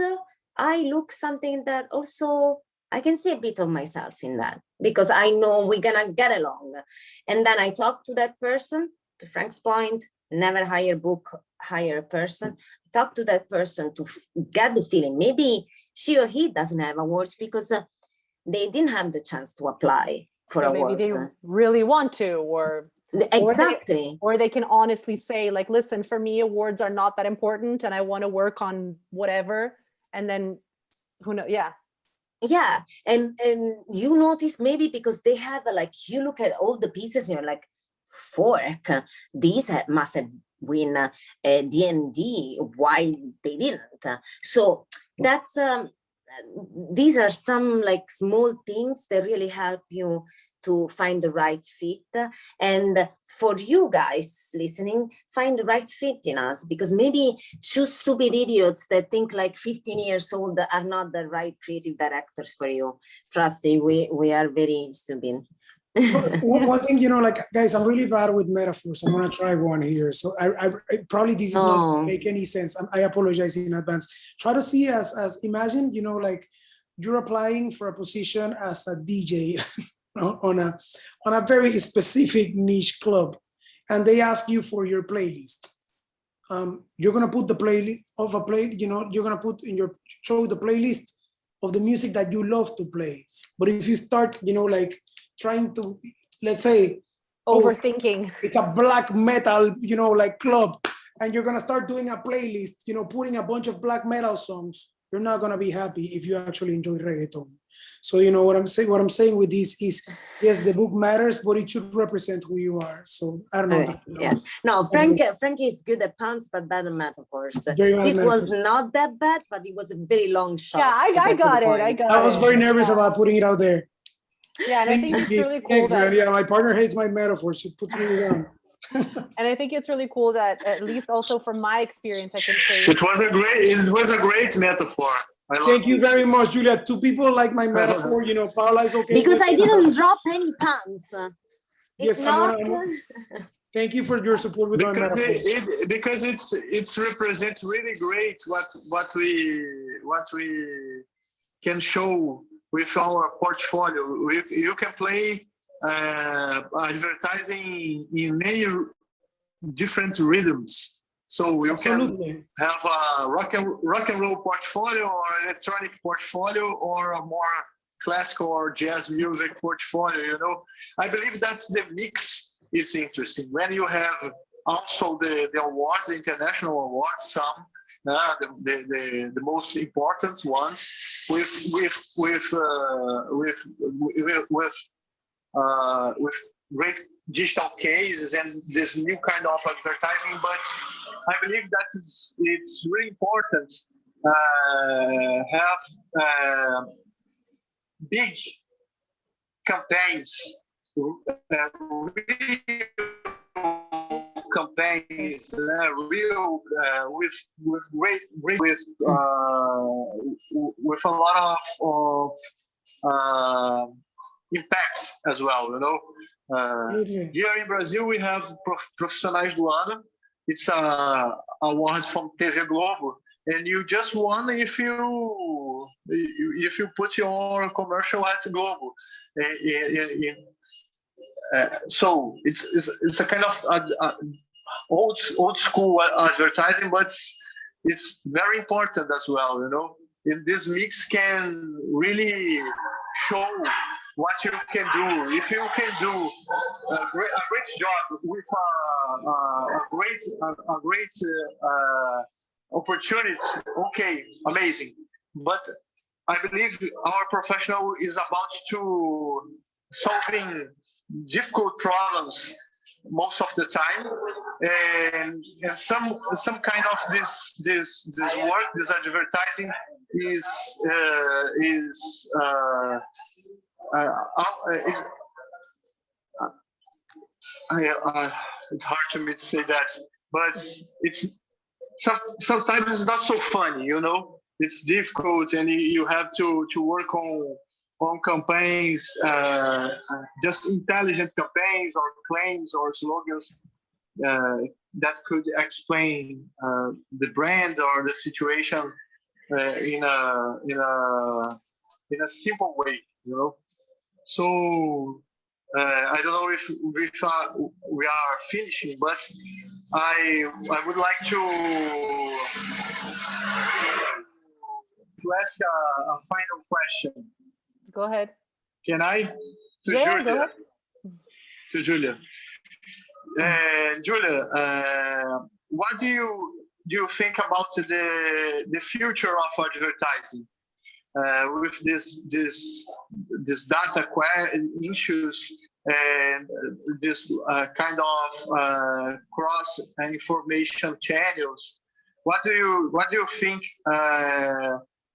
I look something that also I can see a bit of myself in that, because I know we're gonna get along. And then I talk to that person, to Frank's point, never hire a person. Talk to that person to get the feeling. Maybe she or he doesn't have awards because they didn't have the chance to apply for awards. Maybe they really want to, or exactly. Or they can honestly say, like, listen, for me, awards are not that important and I want to work on whatever. And then who knows? Yeah. And you notice maybe because they have you look at all the pieces and you're like, fork, these must have win D&D, why they didn't. So that's these are some small things that really help you to find the right fit. And for you guys listening, find the right fit in us, because maybe two stupid idiots that think 15 years old are not the right creative directors for you. Trust me, we are very stupid. One thing, guys, I'm really bad with metaphors. I'm gonna try one here. So I probably this is not gonna make any sense. I apologize in advance. Try to see as imagine, you're applying for a position as a DJ on a very specific niche club, and they ask you for your playlist. You're gonna put the playlist of a play. You're gonna put in your show the playlist of the music that you love to play. But if you start, trying to, let's say, overthinking, it's a black metal, club, and you're gonna start doing a playlist, putting a bunch of black metal songs, you're not gonna be happy if you actually enjoy reggaeton. So what I'm saying with this is, yes, the book matters, but it should represent who you are. So I don't know. Okay. Yes. No, Frank is good at puns, but bad at metaphors. This was not that bad, but it was a very long shot. Yeah, I got it. I was very nervous about putting it out there. Yeah, and I think it's really cool that my partner hates my metaphors. She puts me down. And I think it's really cool that, at least also from my experience, I can say it was a great metaphor. I love Thank you it. very much, Julia. Two people like my metaphor, you know, Paula is okay. Because with I it. didn't drop any puns. Yes, If not, thank you for your support with my Because metaphor. because it's represent really great what we can show with our portfolio. You can play advertising in many different rhythms. So you can Absolutely. have a rock and roll portfolio, or electronic portfolio, or a more classical or jazz music portfolio. You know, I believe that's the mix. It's interesting when you have also the awards, the international awards, some the most important ones with great digital cases and this new kind of advertising. But I believe that it's really important have big campaigns, real campaigns, real with great with a lot of impact as well, you know. Here in Brazil, we have Profissionais do Ano. It's a award from TV Globo, and you just won if you put your commercial at Globo. So it's a kind of old school advertising, but it's very important as well, you know. And this mix can really show what you can do. If you can do a great job with a great opportunity, okay, amazing. But I believe our professional is about to solving difficult problems most of the time, and some kind of this work, this advertising is it's hard to me to say that, but it's sometimes it's not so funny, you know. It's difficult, and you have to work on campaigns, just intelligent campaigns or claims or slogans that could explain the brand or the situation in a simple way, you know. So I don't know if we are finishing, but I would like to ask a final question. Go ahead. Can I? To Yeah, Julia. go ahead. To Julia. Julia, what do you think about the future of advertising with this data issues and this kind of cross information channels? What do you think?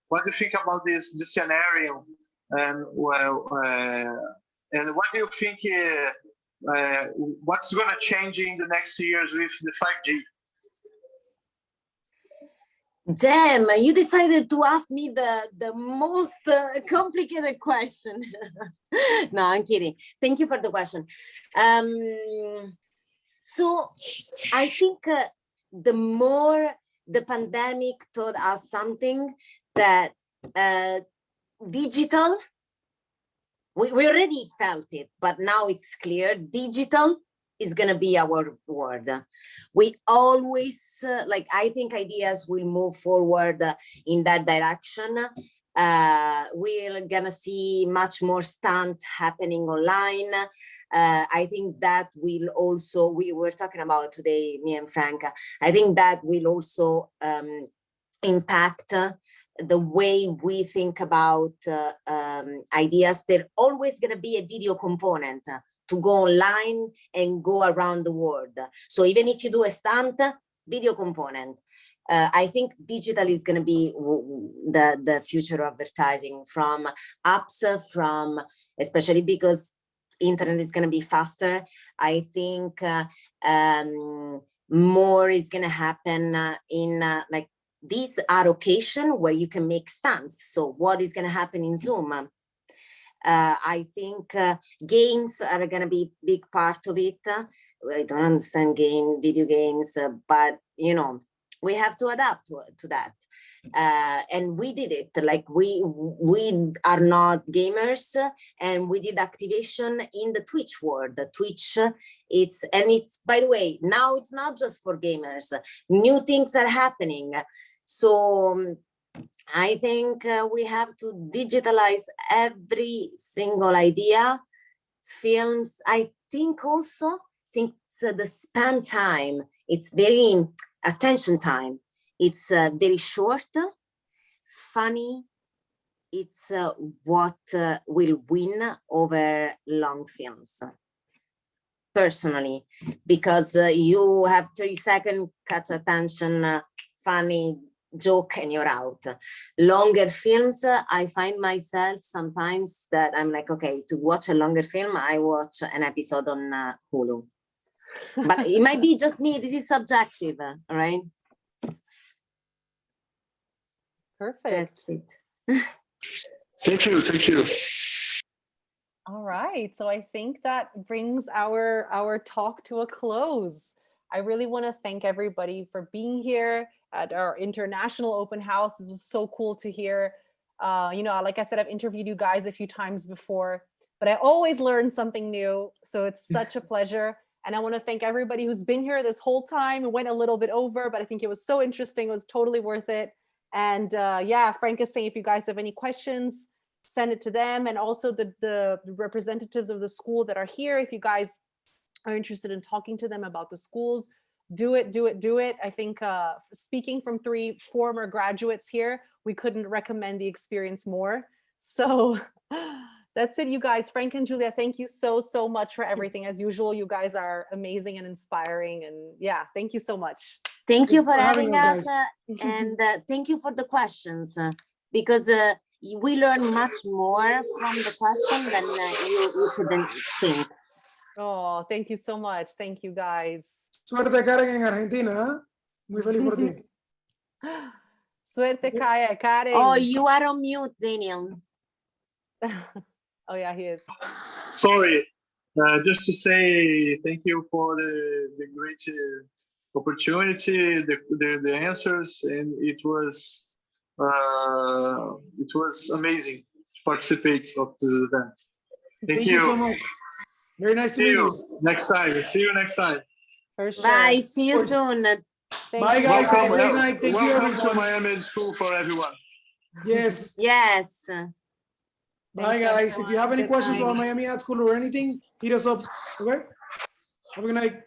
What do you think about this scenario? And and what do you think? What's going to change in the next years with the 5G? Damn, you decided to ask me the most complicated question. No, I'm kidding. Thank you for the question. So I think the more the pandemic taught us something, that digital, we already felt it, but now it's clear, digital is going to be our word. We always, I think ideas will move forward in that direction. We're going to see much more stunt happening online. I think that will also, we were talking about today, me and Frank, I think that will also impact the way we think about ideas. There's always going to be a video component to go online and go around the world. So even if you do a stunt, video component. I think digital is going to be the future of advertising, from apps, from, especially because internet is going to be faster. I think more is going to happen in these are occasions where you can make stunts. So what is going to happen in Zoom? I think games are going to be a big part of it. I don't understand video games, but you know, we have to adapt to that. And we did it. Like we are not gamers, and we did activation in the Twitch world. The Twitch, it's by the way, now it's not just for gamers. New things are happening. So I think we have to digitalize every single idea. Films, I think also, since the span time, it's very attention time. It's very short, funny. It's what will win over long films. Personally, because you have 30 seconds, catch attention, funny joke, and you're out. Longer films, I find myself sometimes that I'm like, okay, to watch a longer film, I watch an episode on Hulu. But it might be just me. This is subjective, right? Perfect. That's it. Thank you. Thank you. All right. So I think that brings our talk to a close. I really want to thank everybody for being here at our international open house. This was so cool to hear. You know, like I said, I've interviewed you guys a few times before, but I always learn something new. So it's such a pleasure. And I want to thank everybody who's been here this whole time. It went a little bit over, but I think it was so interesting. It was totally worth it. And yeah, Frank is saying, if you guys have any questions, send it to them. And also the representatives of the school that are here, if you guys are interested in talking to them about the schools, do it. I think speaking from 3 former graduates here, we couldn't recommend the experience more. So that's it, you guys. Frank and Julia, thank you so much for everything. As usual, you guys are amazing and inspiring. And yeah, thank you so much. Thank you for having us, guys. and thank you for the questions, because we learn much more from the question than you couldn't think. Oh, thank you so much. Thank you, guys. Suerte, Karen, en Argentina. ¿Eh? Muy feliz por ti. Suerte, Karen. Oh, you are on mute, Daniel. Oh yeah, he is. Sorry, just to say thank you for the great opportunity, the answers, and it was amazing to participate of this event. Thank you so much. Very nice to See meet you you. next time. See you next time. For sure. Bye. See you Of course. soon. Thank Bye, you, guys. Have a Welcome, great night. Thank you, welcome to everyone. Miami School for everyone. Yes. Yes. Bye, Thanks, guys. If you have any Good questions night. about Miami Art School or anything, hit us up. Okay? Have a good night.